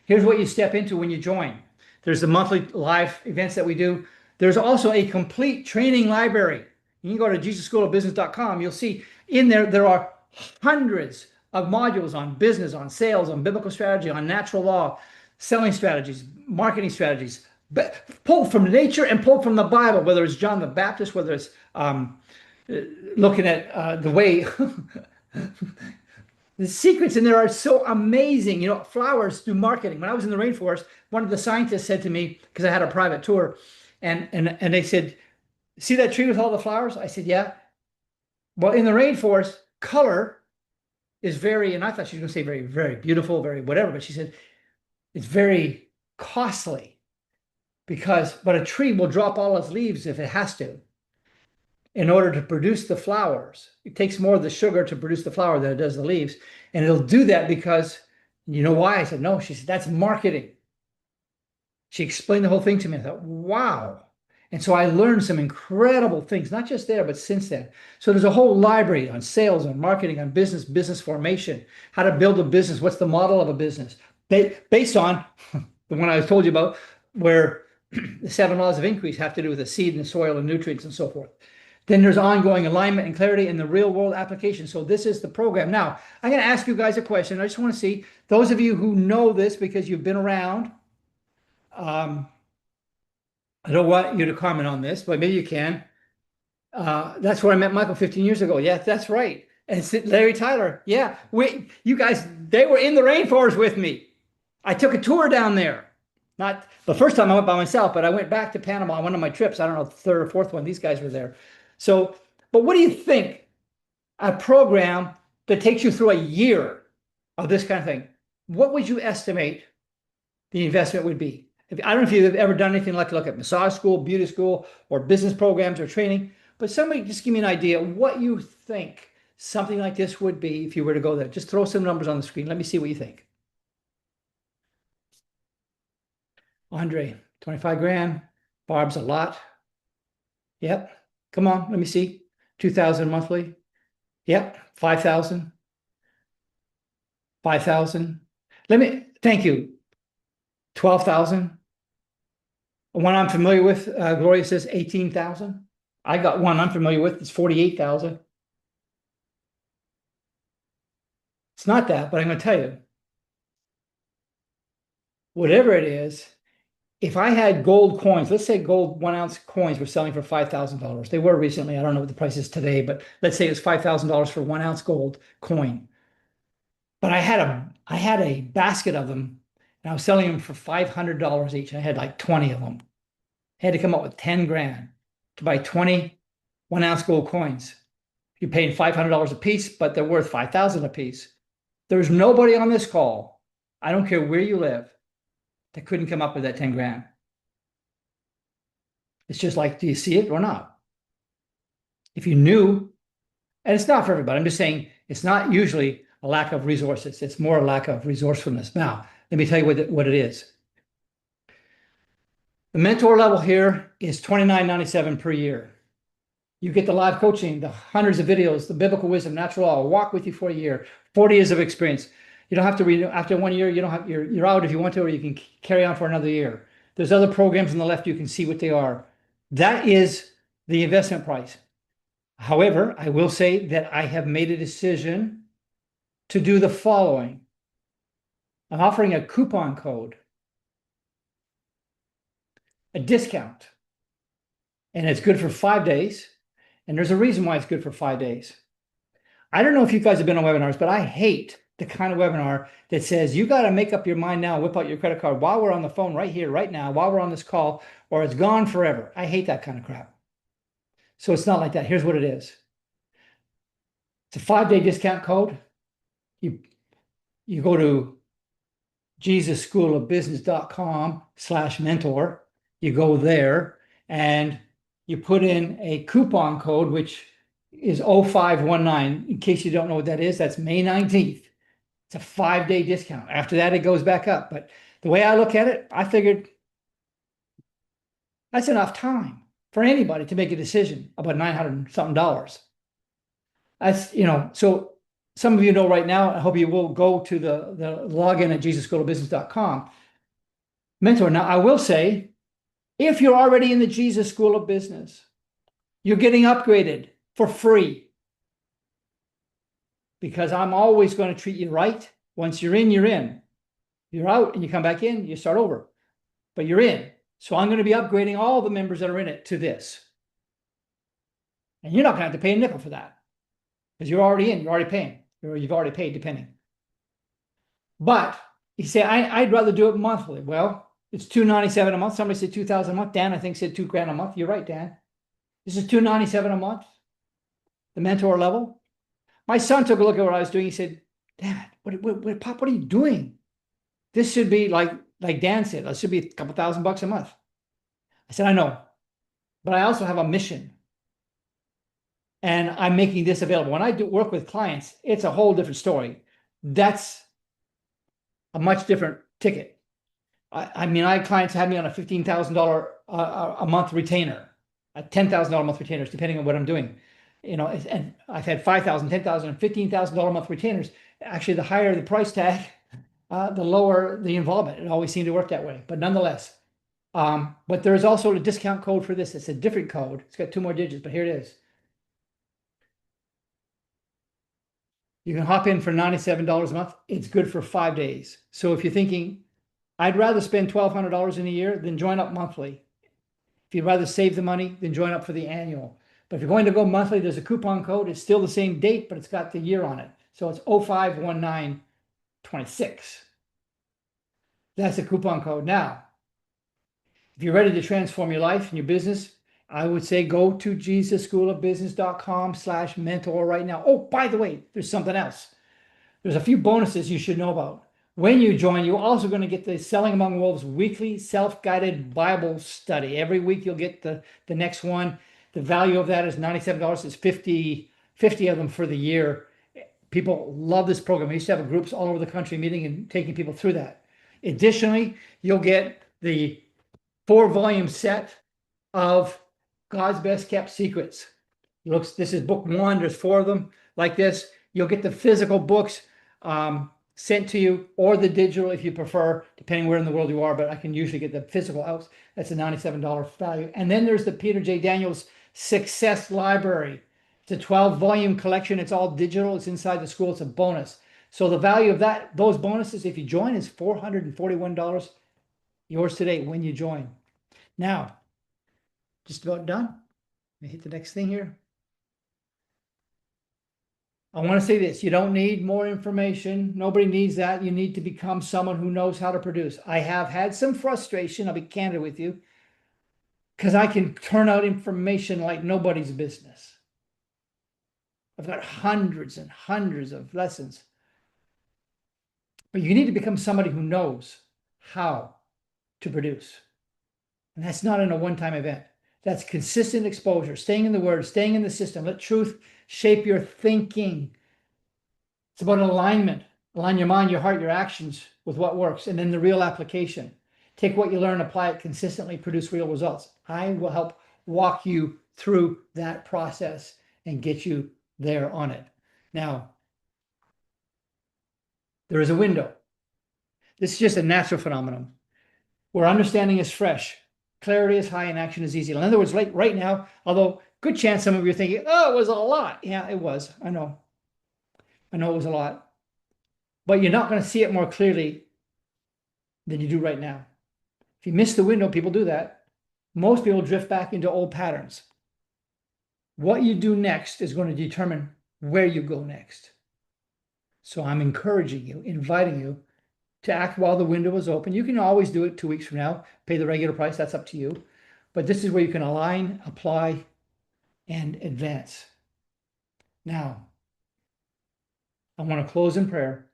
Here's what you step into when you join. There's the monthly live events that we do. There's also a complete training library. You can go to jesusschoolofbusiness.com. You'll see in there are hundreds of modules on business, on sales, on biblical strategy, on natural law, selling strategies, marketing strategies, pulled from nature and pulled from the Bible, whether it's John the Baptist, whether it's looking at the way the secrets in there are so amazing. You know, flowers do marketing. When I was in the rainforest, one of the scientists said to me, because I had a private tour, and they said, "See that tree with all the flowers?" I said, "Yeah." Well, in the rainforest, color is very, and I thought she was going to say very, very beautiful, very whatever, but she said it's very costly but a tree will drop all its leaves if it has to in order to produce the flowers. It takes more of the sugar to produce the flower than it does the leaves. And it'll do that because, you know why? I said, no. She said, that's marketing. She explained the whole thing to me. I thought, wow. And so I learned some incredible things, not just there, but since then. So there's a whole library on sales, on marketing, on business formation, how to build a business, what's the model of a business, based on the one I told you about, where the 7 laws of increase have to do with the seed and the soil and nutrients and so forth. Then there's ongoing alignment and clarity in the real world application. So this is the program. Now, I'm going to ask you guys a question. I just want to see, those of you who know this because you've been around, I don't want you to comment on this, but maybe you can. That's where I met Michael 15 years ago. Yeah, that's right. And Larry Tyler. Yeah, you guys, they were in the rainforest with me. I took a tour down there. Not the first time I went by myself, but I went back to Panama on one of my trips. I don't know, the third or fourth one. These guys were there. So, but what do you think? A program that takes you through a year of this kind of thing, what would you estimate the investment would be? I don't know if you've ever done anything like look at massage school, beauty school, or business programs or training, but somebody just give me an idea what you think something like this would be if you were to go there. Just throw some numbers on the screen. Let me see what you think. Andre, 25 grand. Barb's a lot. Yep. Come on, let me see. 2,000 monthly. Yep. 5,000. 5,000. Thank you. 12,000. One I'm familiar with, Gloria says 18,000. I got one I'm familiar with, it's 48,000. It's not that, but I'm going to tell you. Whatever it is, if I had gold coins, let's say gold 1 ounce coins were selling for $5,000. They were recently. I don't know what the price is today, but let's say it was $5,000 for 1 ounce gold coin. But I had a basket of them, and I was selling them for $500 each. I had like 20 of them. I had to come up with 10 grand to buy 20 1 ounce gold coins. You're paying $500 a piece, but they're worth $5,000 a piece. There's nobody on this call, I don't care where you live, that couldn't come up with that 10 grand. It's just like, do you see it or not? If you knew, and it's not for everybody, I'm just saying, It's not usually a lack of resources. It's more a lack of resourcefulness. Now, let me tell you what it is. The mentor level here is $29.97 per year. You get the live coaching, the hundreds of videos, the biblical wisdom, natural law, walk with you for a year, 40 years of experience. You don't have to read after 1 year. You don't have you're out if you want to, or you can carry on for another year. There's other programs on the left. You can see what they are. That is the investment price. However, I will say that I have made a decision to do the following. I'm offering a coupon code, a discount, and it's good for 5 days. And there's a reason why it's good for 5 days. I don't know if you guys have been on webinars, but I hate the kind of webinar that says you got to make up your mind now, whip out your credit card while we're on the phone right here, right now, while we're on this call, or it's gone forever. I hate that kind of crap. So it's not like that. Here's what it is. It's a 5-day discount code. You go to jesusschoolofbusiness.com/mentor. You go there and you put in a coupon code, which is 0519. In case you don't know what that is, that's May 19th. It's a 5-day discount. After that, it goes back up. But the way I look at it, I figured that's enough time for anybody to make a decision about $900 something. That's, so some of you know right now, I hope you will go to the login at jesusschoolofbusiness.com. Mentor. Now, I will say, if you're already in the Jesus School of Business, you're getting upgraded for free. Because I'm always going to treat you right. Once you're in, you're in. You're out and you come back in, you start over. But you're in. So I'm going to be upgrading all the members that are in it to this. And you're not going to have to pay a nickel for that. Because you're already in, you're already paying. Or you've already paid, depending. But you say, I'd rather do it monthly. Well, it's $297 a month. Somebody said $2,000 a month. Dan, I think, said $2,000 a month. You're right, Dan. This is $297 a month. The mentor level. My son took a look at what I was doing. He said, Dad, Pop, what are you doing? This should be like Dan said, it should be a couple $1,000 a month. I said, I know, but I also have a mission. And I'm making this available. When I do work with clients, it's a whole different story. That's a much different ticket. I mean, I had clients had me on a $15,000 a month retainer, a $10,000 a month retainers, depending on what I'm doing. And I've had $5,000, $10,000, and $15,000 a month retainers. Actually, the higher the price tag, the lower the involvement. It always seemed to work that way. But nonetheless, but there is also a discount code for this. It's a different code. It's got 2 more digits, but here it is. You can hop in for $97 a month. It's good for 5 days. So if you're thinking, I'd rather spend $1,200 in a year than join up monthly. If you'd rather save the money, then join up for the annual. But if you're going to go monthly, there's a coupon code. It's still the same date, but it's got the year on it. So it's 051926. That's a coupon code. Now, if you're ready to transform your life and your business, I would say go to jesusschoolofbusiness.com/mentor right now. Oh, by the way, there's something else. There's a few bonuses you should know about. When you join, you're also going to get the Selling Among Wolves weekly self-guided Bible study. Every week you'll get the next one. The value of that is $97. It's 50 of them for the year. People love this program. We used to have groups all over the country meeting and taking people through that. Additionally, you'll get the 4-volume set of God's Best Kept Secrets. This is book 1. There's 4 of them like this. You'll get the physical books sent to you, or the digital if you prefer, depending where in the world you are. But I can usually get the physical out. That's a $97 value. And then there's the Peter J. Daniels Success Library. It's a 12-volume collection. It's all digital. It's inside the school. It's a bonus. So the value of those bonuses, if you join, is $441. Yours today when you join. Now, just about done. Let me hit the next thing here. I want to say this. You don't need more information. Nobody needs that. You need to become someone who knows how to produce. I have had some frustration. I'll be candid with you. Because I can turn out information like nobody's business. I've got hundreds and hundreds of lessons. But you need to become somebody who knows how to produce. And that's not in a one-time event. That's consistent exposure, staying in the Word, staying in the system. Let truth shape your thinking. It's about alignment. Align your mind, your heart, your actions with what works, and then the real application. Take what you learn, apply it consistently, produce real results. I will help walk you through that process and get you there on it. Now, there is a window. This is just a natural phenomenon where understanding is fresh, clarity is high, and action is easy. In other words, like right now, although good chance some of you are thinking, oh, it was a lot. Yeah, it was. I know it was a lot. But you're not going to see it more clearly than you do right now. If you miss the window, people do that. Most people drift back into old patterns. What you do next is going to determine where you go next. So I'm encouraging you, inviting you to act while the window is open. You can always do it 2 weeks from now, pay the regular price, that's up to you. But this is where you can align, apply, and advance. Now, I want to close in prayer.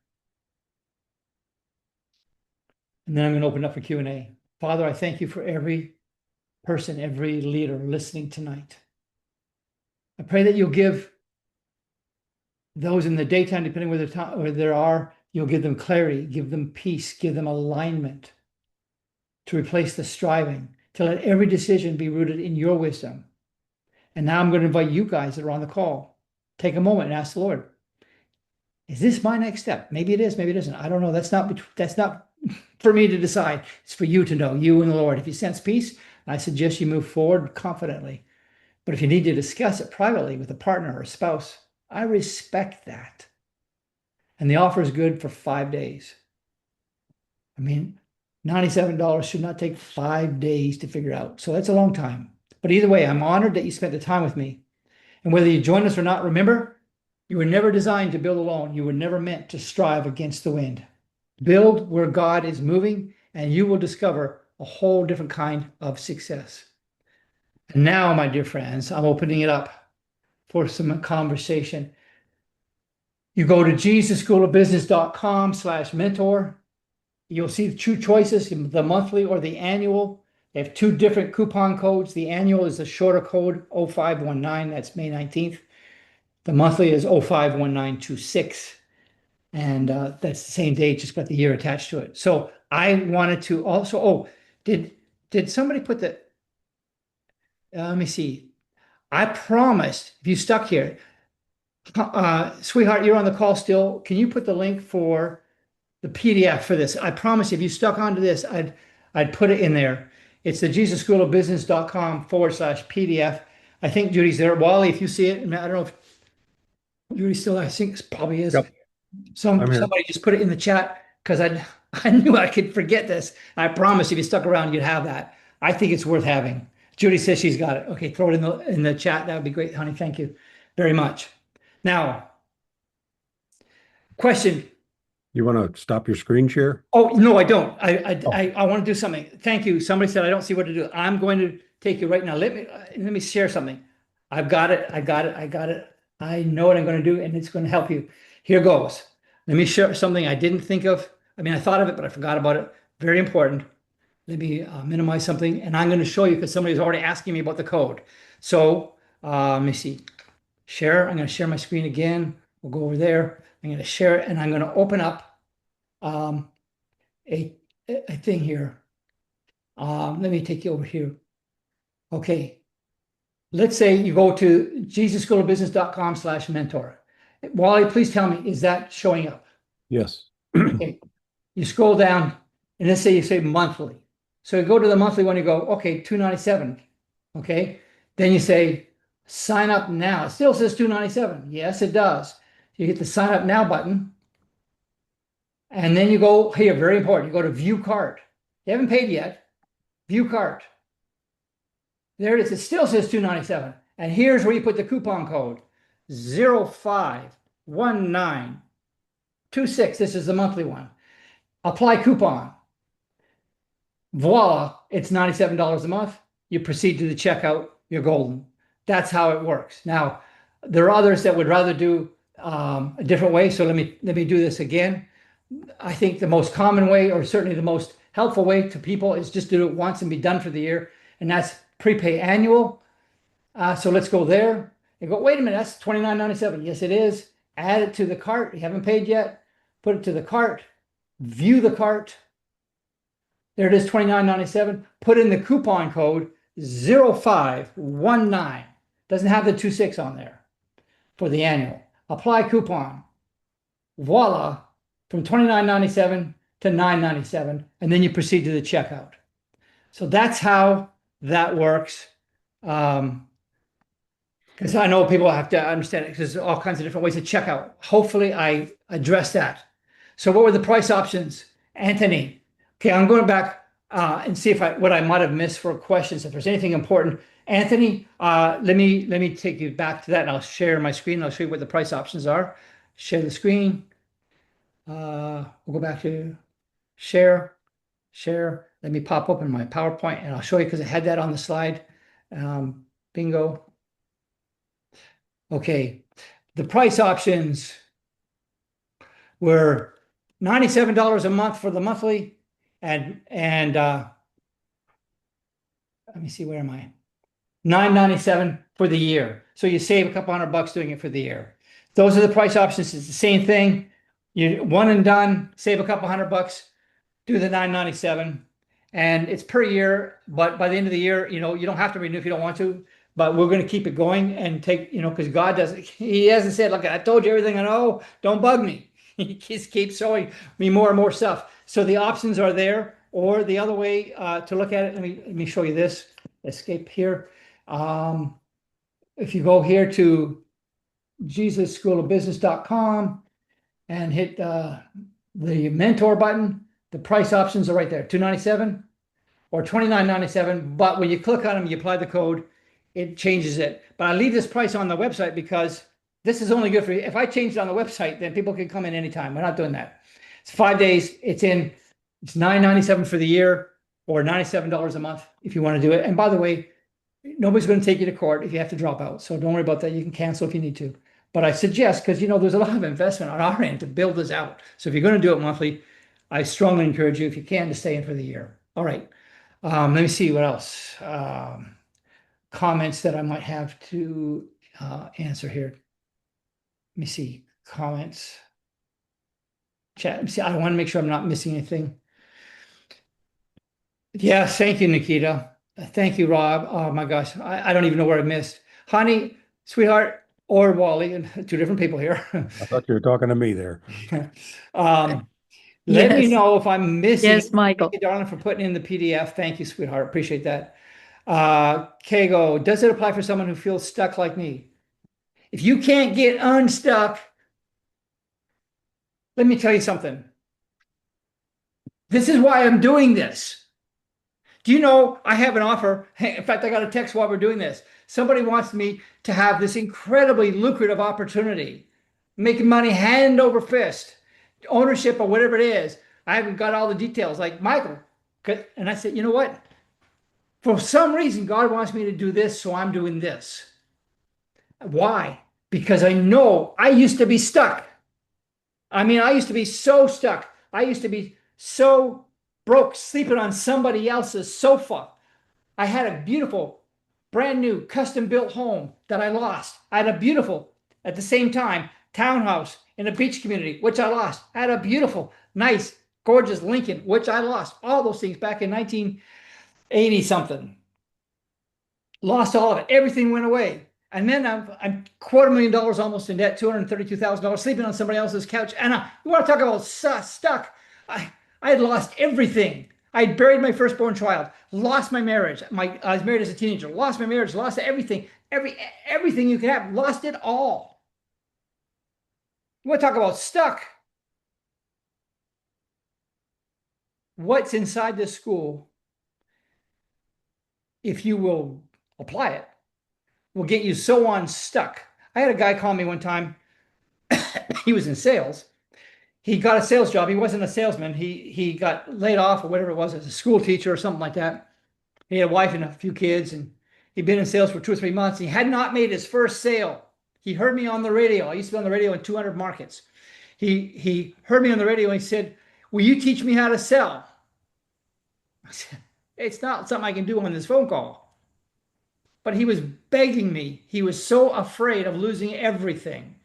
And then I'm going to open up for Q&A. Father, I thank you for every person, every leader listening tonight. I pray that you'll give those in the daytime, depending where they are, you'll give them clarity, give them peace, give them alignment to replace the striving, to let every decision be rooted in your wisdom. And now I'm going to invite you guys that are on the call. Take a moment and ask the Lord, is this my next step? Maybe it is, maybe it isn't. I don't know. That's not for me to decide. It's for you to know, you and the Lord. If you sense peace, I suggest you move forward confidently. But if you need to discuss it privately with a partner or a spouse, I respect that. And the offer is good for 5 days. I mean, $97 should not take 5 days to figure out. So that's a long time. But either way, I'm honored that you spent the time with me. And whether you join us or not, remember, you were never designed to build alone. You were never meant to strive against the wind. Build where God is moving, and you will discover a whole different kind of success. And now, my dear friends, I'm opening it up for some conversation. You go to jesusschoolofbusiness.com/mentor. You'll see the two choices, the monthly or the annual. They have two different coupon codes. The annual is the shorter code, 0519, that's May 19th. The monthly is 051926. And that's the same date, just got the year attached to it. So I wanted to also, did somebody put the, let me see. I promised, if you stuck here, sweetheart, you're on the call still. Can you put the link for the PDF for this? I promise if you stuck onto this, I'd put it in there. It's the jesusschoolofbusiness.com/PDF. I think Judy's there. Wally, if you see it, I don't know if Judy's still, I think it probably is. Yep. Somebody just put it in the chat because I knew I could forget this. I promise if you stuck around, you'd have that. I think it's worth having. Judy says she's got it. Okay, throw it in the chat. That would be great, honey. Thank you very much. Now, question. You want to stop your screen share? Oh, no, I don't. I want to do something. Thank you. Somebody said I don't see what to do. I'm going to take you right now. Let me share something. I've got it. I know what I'm going to do, and it's going to help you. Here goes. Let me share something I didn't think of. I mean, I thought of it, but I forgot about it. Very important. Let me minimize something, and I'm going to show you because somebody's already asking me about the code. So let me see. Share. I'm going to share my screen again. We'll go over there. I'm going to share it, and I'm going to open up a thing here. Let me take you over here. Okay. Let's say you go to jesusschoolofbusiness.com/mentor. Wally, please tell me, is that showing up? Yes. Okay. You scroll down, and let's say you say monthly. So you go to the monthly one, you go, okay, $297. Okay. Then you say, sign up now. It still says $297. Yes, it does. You hit the sign up now button. And then you go here, very important. You go to view cart. You haven't paid yet. View cart. There it is. It still says $297. And here's where you put the coupon code 051926. This is the monthly one. Apply coupon. Voila, it's $97 a month. You proceed to the checkout, you're golden. That's how it works. Now, there are others that would rather do a different way. So let me do this again. I think the most common way, or certainly the most helpful way to people, is just do it once and be done for the year. And that's prepay annual. So let's go there and go, wait a minute, that's $29.97. Yes, it is. add it to the cart. You haven't paid yet. Put it to the cart, view the cart. There it is, $29.97. Put in the coupon code 0519. Doesn't have the 26 on there for the annual. Apply coupon. Voila, from $29.97 to $9.97, and then you proceed to the checkout. So that's how that works. Because I know people have to understand it because there's all kinds of different ways to check out. Hopefully I addressed that. So what were the price options, Anthony? Okay, I'm going back and see if what I might have missed for questions. If there's anything important, Anthony, let me take you back to that, and I'll share my screen. I'll show you what the price options are. Share the screen. We'll go back to share. Let me pop open my PowerPoint, and I'll show you because I had that on the slide. Bingo. Okay, the price options were $97 a month for the monthly, and let me see, where am I? $9.97 for the year. So you save a couple $100 doing it for the year. Those are the price options. It's the same thing. You one and done, save a couple $100, do the $9.97, and it's per year. But by the end of the year, you don't have to renew if you don't want to. But we're going to keep it going and take, because God doesn't. He hasn't said, "Look, I told you everything I know. Don't bug me." He just keeps showing me more and more stuff. So the options are there. Or the other way to look at it. Let me show you this. Escape here. If you go here to JesusSchoolOfBusiness.com and hit the mentor button, the price options are right there, $297 or $29.97. But when you click on them, you apply the code, it changes it. But I leave this price on the website because this is only good for you. If I change it on the website, then people can come in anytime. We're not doing that. It's 5 days. It's $9.97 for the year or $97 a month if you want to do it. And by the way, nobody's going to take you to court if you have to drop out. So don't worry about that. You can cancel if you need to. But I suggest, because there's a lot of investment on our end to build this out. So if you're going to do it monthly, I strongly encourage you, if you can, to stay in for the year. All right. Let me see what else. Comments that I might have to answer here. Let me see. Comments. Chat. Let me see. I want to make sure I'm not missing anything. Yes, thank you, Nikita. Thank you, Rob. Oh my gosh, I don't even know where I missed. Honey, sweetheart, or Wally, and two different people here. I thought you were talking to me there. Let me Yes. know if I'm missing. Yes, Michael. Thank you, darling, for putting in the PDF. Thank you, sweetheart. Appreciate that. Kago, does it apply for someone who feels stuck like me? If you can't get unstuck, let me tell you something. This is why I'm doing this. Do you know I have an offer? In fact, I got a text while we're doing this. Somebody wants me to have this incredibly lucrative opportunity, making money hand over fist, ownership or whatever it is. I haven't got all the details, like Michael. And I said, you know what? For some reason, God wants me to do this, so I'm doing this. Why? Because I know I used to be stuck. I mean, I used to be so stuck. I used to be so broke, sleeping on somebody else's sofa. I had a beautiful, brand new, custom built home that I lost. I had a beautiful, at the same time, townhouse in a beach community, which I lost. I had a beautiful, nice, gorgeous Lincoln, which I lost. All those things back in 1980 something. Lost all of it. Everything went away. And then I'm $250,000 almost in debt, $232,000, sleeping on somebody else's couch. And you want to talk about stuck? I had lost everything. I had buried my firstborn child, lost my marriage. I was married as a teenager, lost my marriage, lost everything. Everything you could have, lost it all. You want to talk about stuck? What's inside this school, if you will apply it, will get you so unstuck. I had a guy call me one time. He was in sales. He got a sales job. He wasn't a salesman. He got laid off or whatever it was as a school teacher or something like that. He had a wife and a few kids, and he'd been in sales for 2 or 3 months. He had not made his first sale. He heard me on the radio. I used to be on the radio in 200 markets. He heard me on the radio and he said, "Will you teach me how to sell?" I said, "It's not something I can do on this phone call." But he was begging me. He was so afraid of losing everything.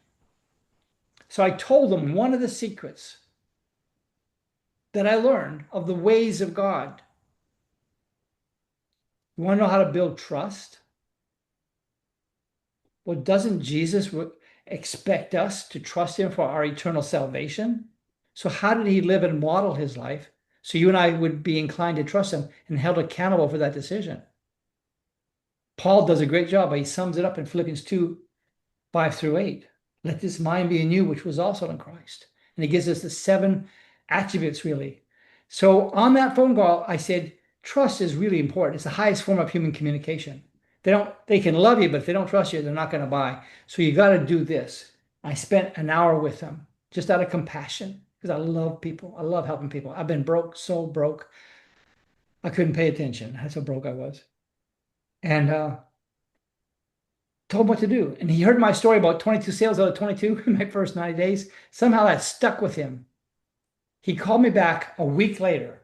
So I told them one of the secrets that I learned of the ways of God. You want to know how to build trust? Well, doesn't Jesus expect us to trust him for our eternal salvation? So how did he live and model his life so you and I would be inclined to trust him and held accountable for that decision? Paul does a great job, but he sums it up in Philippians 2, 5 through 8. Let this mind be in you, which was also in Christ. And he gives us the 7 attributes, really. So on that phone call, I said, trust is really important. It's the highest form of human communication. They can love you, but if they don't trust you, they're not going to buy. So you got to do this. I spent an hour with them just out of compassion because I love people. I love helping people. I've been broke, so broke. I couldn't pay attention. That's how broke I was. And told him what to do. And he heard my story about 22 sales out of 22 in my first 90 days. Somehow that stuck with him. He called me back a week later,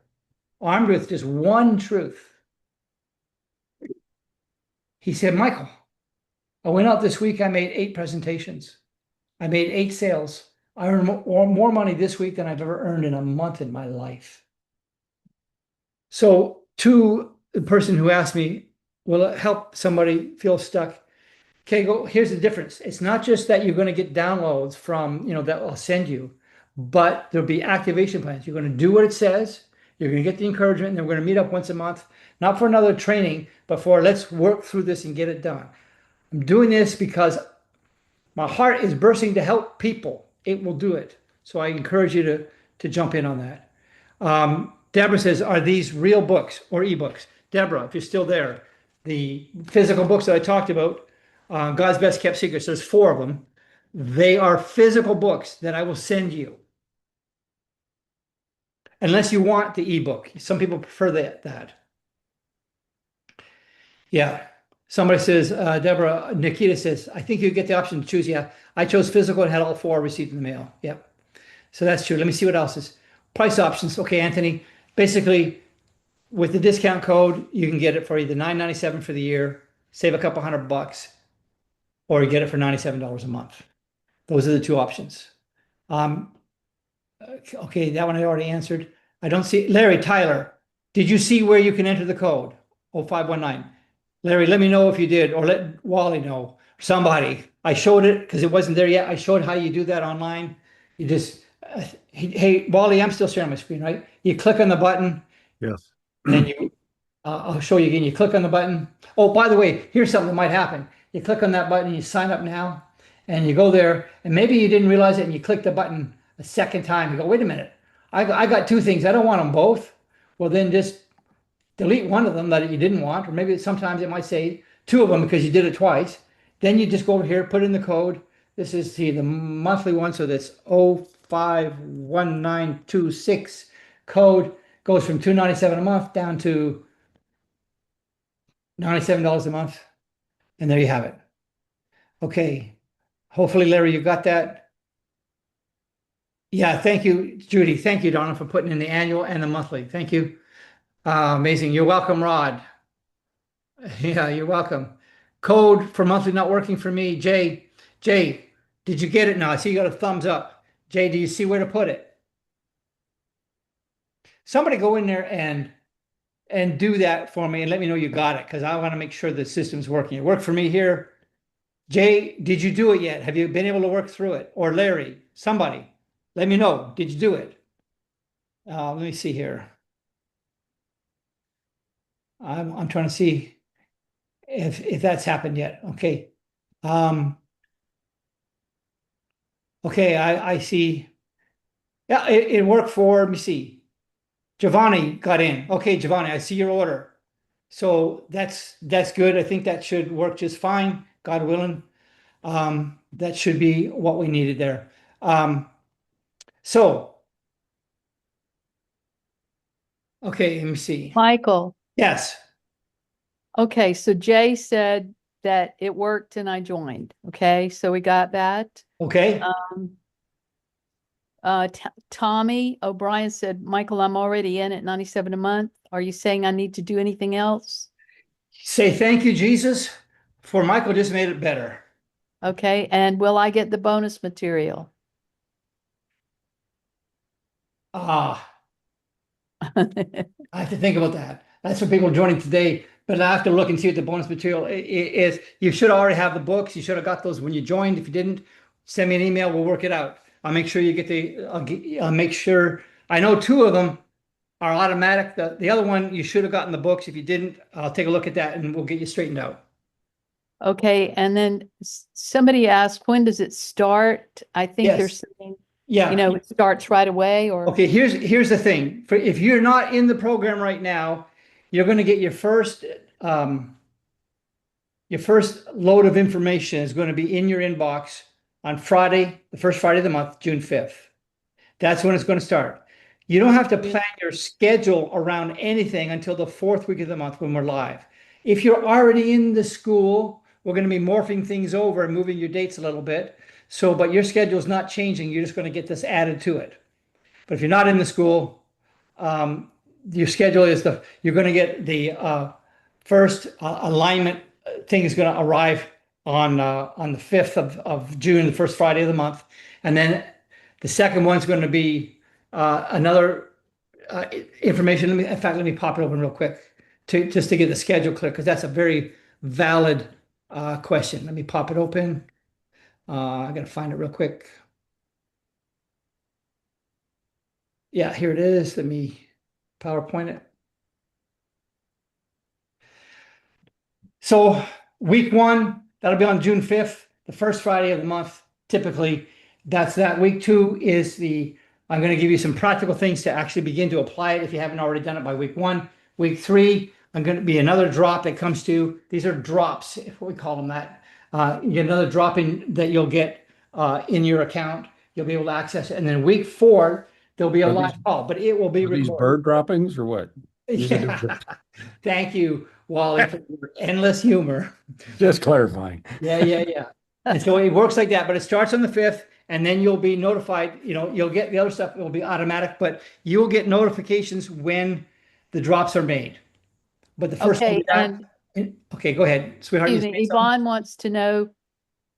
armed with just one truth. He said, Michael, I went out this week. I made 8 presentations. I made 8 sales. I earned more money this week than I've ever earned in a month in my life. So to the person who asked me, will it help somebody feel stuck? Okay, here's the difference. It's not just that you're going to get downloads from, that I'll send you, but there'll be activation plans. You're going to do what it says. You're going to get the encouragement, and then we're going to meet up once a month, not for another training, but for let's work through this and get it done. I'm doing this because my heart is bursting to help people. It will do it. So I encourage you to jump in on that. Deborah says, are these real books or ebooks? Deborah, if you're still there, the physical books that I talked about, God's Best Kept Secrets, there's 4 of them. They are physical books that I will send you. Unless you want the ebook. Some people prefer that. Yeah. Somebody says, Deborah, Nikita says, I think you get the option to choose. Yeah. I chose physical and had all 4 received in the mail. Yep. So that's true. Let me see what else is. Price options. Okay, Anthony. Basically, with the discount code, you can get it for either $9.97 for the year, save a couple $100, or you get it for $97 a month. Those are the 2 options. Okay, that one I already answered. I don't see Larry Tyler. Did you see where you can enter the code? 0519. Larry, let me know if you did, or let Wally know. Somebody. I showed it because it wasn't there yet. I showed how you do that online. You just, hey, Wally, I'm still sharing my screen, right? You click on the button. Yes. And I'll show you again. You click on the button. Oh, by the way, here's something that might happen. You click on that button, you sign up now, and you go there, and maybe you didn't realize it, and you click the button a second time. You go, wait a minute, I got 2 things. I don't want them both. Well, then just delete one of them that you didn't want, or maybe sometimes it might say 2 of them because you did it twice. Then you just go over here, put in the code. This is the monthly one, so that's 051926 code. Goes from $297 a month down to $97 a month. And there you have it. Okay. Hopefully, Larry, you got that. Yeah, thank you, Judy. Thank you, Donna, for putting in the annual and the monthly. Thank you. Amazing. You're welcome, Rod. Yeah, you're welcome. Code for monthly not working for me. Jay, did you get it now? I see you got a thumbs up. Jay, do you see where to put it? Somebody go in there and do that for me and let me know you got it because I want to make sure the system's working. It worked for me here. Jay, did you do it yet? Have you been able to work through it? Or Larry, somebody, let me know. Did you do it? Let me see here. I'm trying to see if that's happened yet. Okay. Okay, I see. Yeah, it worked for, let me see. Giovanni got in. Okay, Giovanni, I see your order. So that's good. I think that should work just fine, God willing. That should be what we needed there. So, okay, let me see. Michael, Yes. okay, so Jay said that it worked and I joined. Okay, so we got that. Okay. Tommy O'Brien said, Michael, I'm already in at 97 a month. Are you saying I need to do anything else? Say thank you, Jesus, for Michael just made it better. Okay, and will I get the bonus material? Ah, I have to think about that. That's for people joining today, but I have to look and see what the bonus material is. You should already have the books. You should have got those when you joined. If you didn't, send me an email. We'll work it out. I'll make sure you get I'll make sure. I know two of them are automatic. The other one, you should have gotten the books. If you didn't, I'll take a look at that and we'll get you straightened out. Okay, and then somebody asked, when does it start? I think they're Yes. saying, Yeah. it starts right away or, Okay, here's the thing. If you're not in the program right now, you're going to get your first load of information is going to be in your inbox on Friday, the first Friday of the month, June 5th. That's when it's going to start. You don't have to plan your schedule around anything until the fourth week of the month when we're live. If you're already in the school, we're going to be morphing things over and moving your dates a little bit. So, but your schedule is not changing. You're just going to get this added to it. But if you're not in the school, your schedule is you're going to get the first alignment thing is going to arrive on the 5th of June, the first Friday of the month. And then the second one's going to be another information. In fact, let me pop it open real quick just to get the schedule clear, because that's a very valid question. Let me pop it open. I got to find it real quick. Yeah, here it is. Let me PowerPoint it. So week one, that'll be on June 5th, the first Friday of the month, typically. That's that. Week two is I'm going to give you some practical things to actually begin to apply it if you haven't already done it by week one. Week three, I'm going to be another drop that comes to, these are drops, if we call them that. You get another drop in that you'll get in your account. You'll be able to access it. And then week four, there'll be a live call, but it will be Are these recorded. bird droppings or what? Yeah. Thank you, Wally, for your endless humor. Just clarifying. Yeah. And so it works like that, but it starts on the 5th, and then you'll be notified. You'll get the other stuff. It will be automatic, but you'll get notifications when the drops are made. But the first okay, one, okay, go ahead, sweetheart. excuse me, Yvonne wants to know,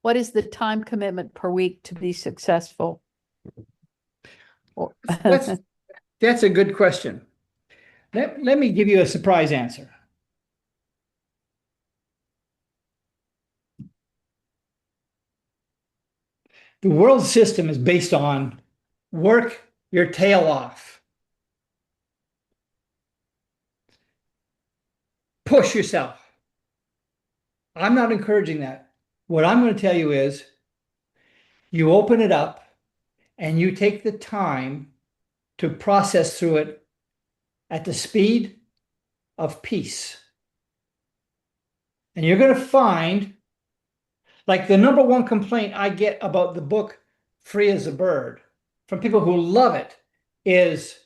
what is the time commitment per week to be successful? That's a good question. Let me give you a surprise answer. The world system is based on work your tail off. Push yourself. I'm not encouraging that. What I'm going to tell you is you open it up and you take the time to process through it at the speed of peace. And you're going to find, like, the number one complaint I get about the book Free as a Bird from people who love it is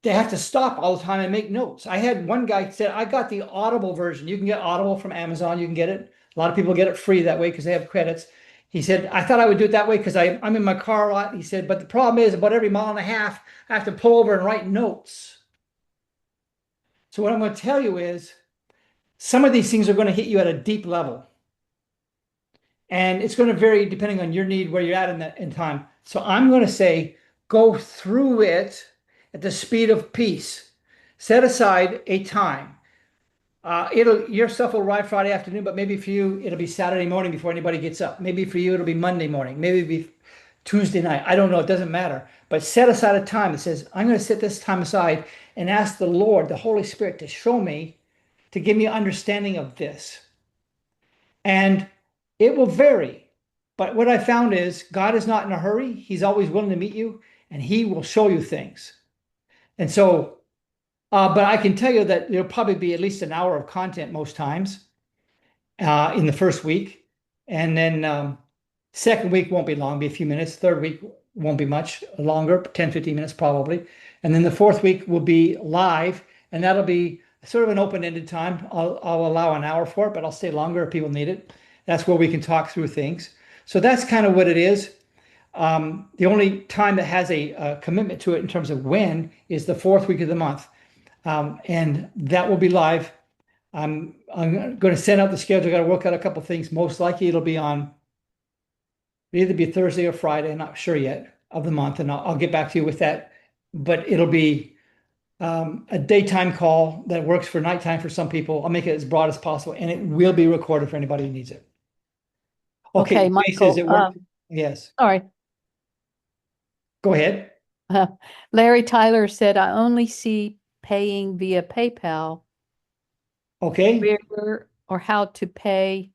they have to stop all the time and make notes. I had one guy said, I got the Audible version. You can get Audible from Amazon. You can get it. A lot of people get it free that way because they have credits. He said, I thought I would do it that way because I'm in my car a lot. He said, but the problem is about every mile and a half, I have to pull over and write notes. So what I'm going to tell you is some of these things are going to hit you at a deep level. And it's going to vary depending on your need, where you're at in time. So I'm going to say, go through it at the speed of peace. Set aside a time. Your stuff will arrive Friday afternoon, but maybe for you, it'll be Saturday morning before anybody gets up. Maybe for you, it'll be Monday morning. Maybe it'll be Tuesday night. I don't know. It doesn't matter. But set aside a time that says, I'm going to set this time aside and ask the Lord, the Holy Spirit, to show me, to give me understanding of this. And it will vary. But what I found is God is not in a hurry. He's always willing to meet you, and he will show you things. And so, but I can tell you that there'll probably be at least an hour of content most times in the first week. And then second week won't be long, be a few minutes. Third week won't be much longer, 10, 15 minutes probably. And then the fourth week will be live, and that'll be sort of an open-ended time. I'll allow an hour for it, but I'll stay longer if people need it. That's where we can talk through things. So that's kind of what it is. The only time that has a commitment to it in terms of when is the fourth week of the month. And that will be live. I'm going to send out the schedule. I got to work out a couple things. Most likely it'll either be Thursday or Friday. I'm not sure yet. of the month, and I'll get back to you with that. But it'll be a daytime call that works for nighttime for some people. I'll make it as broad as possible, and it will be recorded for anybody who needs it. Okay, Jay says it Michael, worked. Yes, sorry. go ahead. Larry Tyler said, I only see paying via PayPal. Okay, Where or how to pay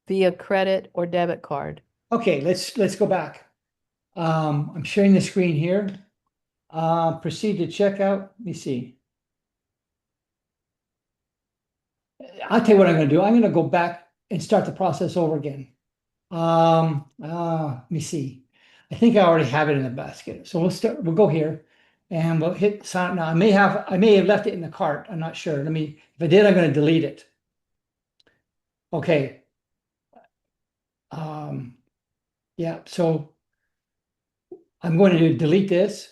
via credit or debit card. okay, let's go back. I'm sharing the screen here. Proceed to checkout. Let me see. I'll tell you what I'm going to do. I'm going to go back and start the process over again. Let me see. I think I already have it in the basket. So we'll go here and we'll hit sign up now. I may have left it in the cart. I'm not sure. If I did, I'm going to delete it. Okay. Yeah, so I'm going to delete this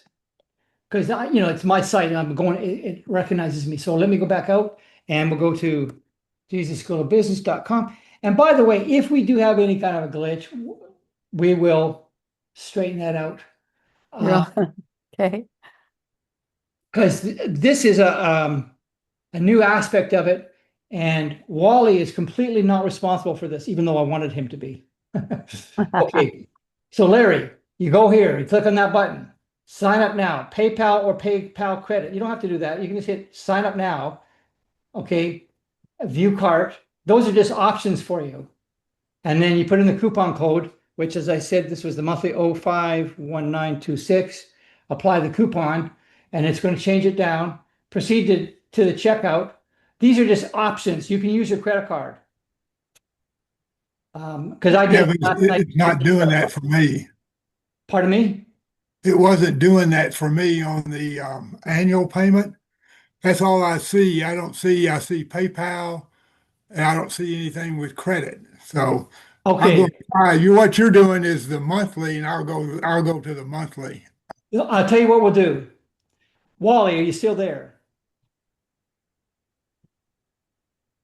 because it's my site and it recognizes me. So let me go back out and we'll go to jesuschoolofbusiness.com. And by the way, if we do have any kind of a glitch, we will straighten that out. Okay. Because this is a new aspect of it, and Wally is completely not responsible for this, even though I wanted him to be. Okay, so Larry, you go here, you click on that button, sign up now, PayPal or PayPal credit. You don't have to do that. You can just hit sign up now. Okay, view cart. Those are just options for you. And then you put in the coupon code, which, as I said, this was the monthly 051926. Apply the coupon, and it's going to change it down. Proceed to the checkout. These are just options. You can use your credit card. Because I Yeah, did. but it's not doing that for me. Pardon me? It wasn't doing that for me on the annual payment. That's all I see. I see PayPal, and I don't see anything with credit. So I'm Okay. going to try. What you're doing is the monthly, and I'll go to the monthly. I'll tell you what we'll do. Wally, are you still there?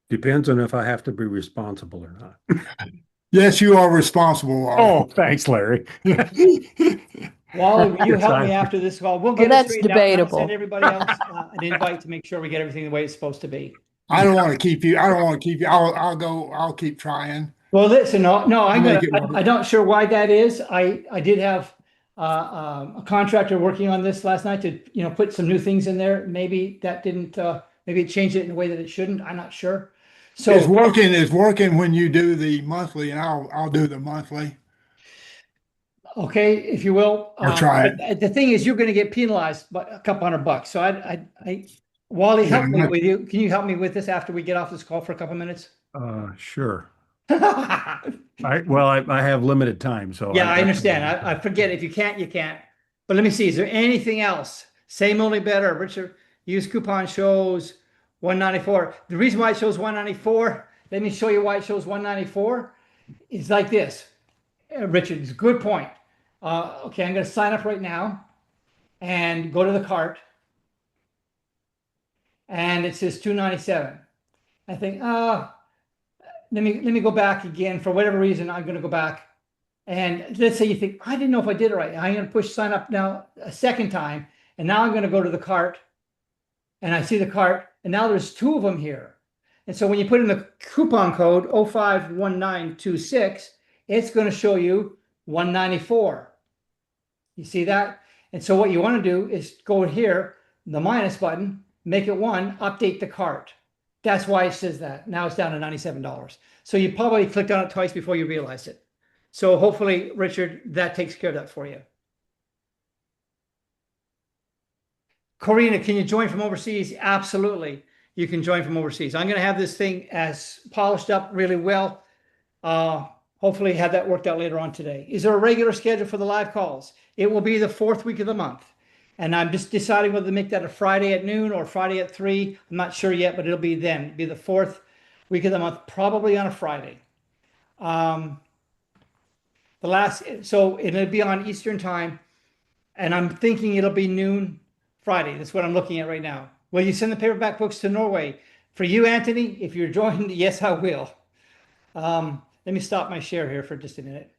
Depends on if I have to be responsible or not. Yes, you are responsible. Oh, thanks, Larry. Wally, will you Yes, help me I'm- after this call? We'll Well, get it that's straightened out, and I'll debatable. send everybody else an invite to make sure we get everything the way it's supposed to be. I don't want to keep you. I don't want to keep you. I'll go. I'll keep trying. Well, listen, no, Make it work. I'm not sure why that is. I did have a contractor working on this last night to, put some new things in there. Maybe that didn't, maybe it changed it in a way that it shouldn't. I'm not sure. So, It's working when you do the monthly, and I'll do the monthly. okay, if you will. Or try it. But the thing is, you're going to get penalized by a couple $100. So Wally, help me with you. Can you help me with this after we get off this call for a couple minutes? Sure. Yeah, I have limited time, so I understand. I forget. If you can't, you can't. But let me see. Is there anything else? Same, only better. Richard, use coupon shows 194. The reason why it shows 194, let me show you why it shows 194. It's like this. Richard, it's a good point. Okay, I'm going to sign up right now and go to the cart. And it says 297. I think, let me go back again. For whatever reason, I'm going to go back. And let's say you think, I didn't know if I did it right. I'm going to push sign up now a second time. And now I'm going to go to the cart. And I see the cart. And now there's two of them here. And so when you put in the coupon code 051926, it's going to show you 194. You see that? And so what you want to do is go here, the minus button, make it 1, update the cart. That's why it says that. Now it's down to $97. So you probably clicked on it twice before you realized it. So hopefully, Richard, that takes care of that for you. Corina, can you join from overseas? Absolutely. You can join from overseas. I'm going to have this thing as polished up really well. Hopefully have that worked out later on today. Is there a regular schedule for the live calls? It will be the 4th week of the month. And I'm just deciding whether to make that a Friday at noon or Friday at 3. I'm not sure yet, but it'll be then. It'll be the 4th week of the month, probably on a Friday. So it'll be on Eastern time, and I'm thinking it'll be noon Friday. That's what I'm looking at right now. Will you send the paperback books to Norway? For you, Anthony, if you're joined, yes, I will. Let me stop my share here for just a minute.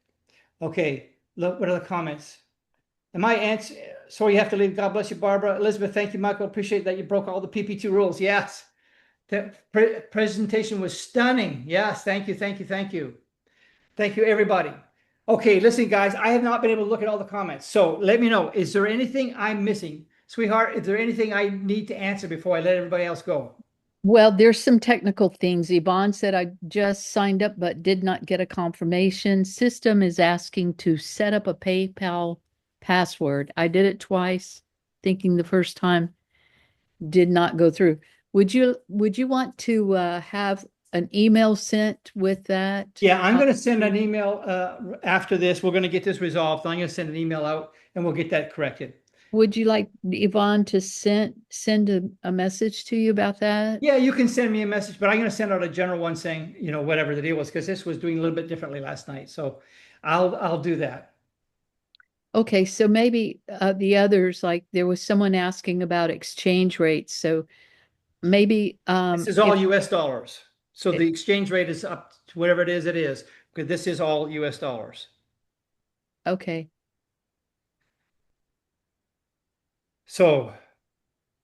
Okay, look, what are the comments? Am I answer? Sorry, you have to leave. God bless you, Barbara. Elizabeth, thank you, Michael. Appreciate that you broke all the PP2 rules. Yes. The presentation was stunning. Yes, thank you, thank you, thank you. Thank you, everybody. Okay, listen, guys, I have not been able to look at all the comments. So let me know, is there anything I'm missing? Sweetheart, is there anything I need to answer before I let everybody else go? Well, there's some technical things. Yvonne said I just signed up but did not get a confirmation. System is asking to set up a PayPal password. I did it twice, thinking the first time did not go through. Would you want to have an email sent with that? Yeah, I'm going to send an email after this. We're going to get this resolved. I'm going to send an email out and we'll get that corrected. Would you like Yvonne to send a message to you about that? Yeah, you can send me a message, but I'm going to send out a general one saying, you know, whatever the deal was, because this was doing a little bit differently last night. So I'll do that. Okay, so maybe the others, like there was someone asking about exchange rates. So maybe This is all if- US dollars. So It- the exchange rate is up to whatever it is, because this is all US dollars. okay. So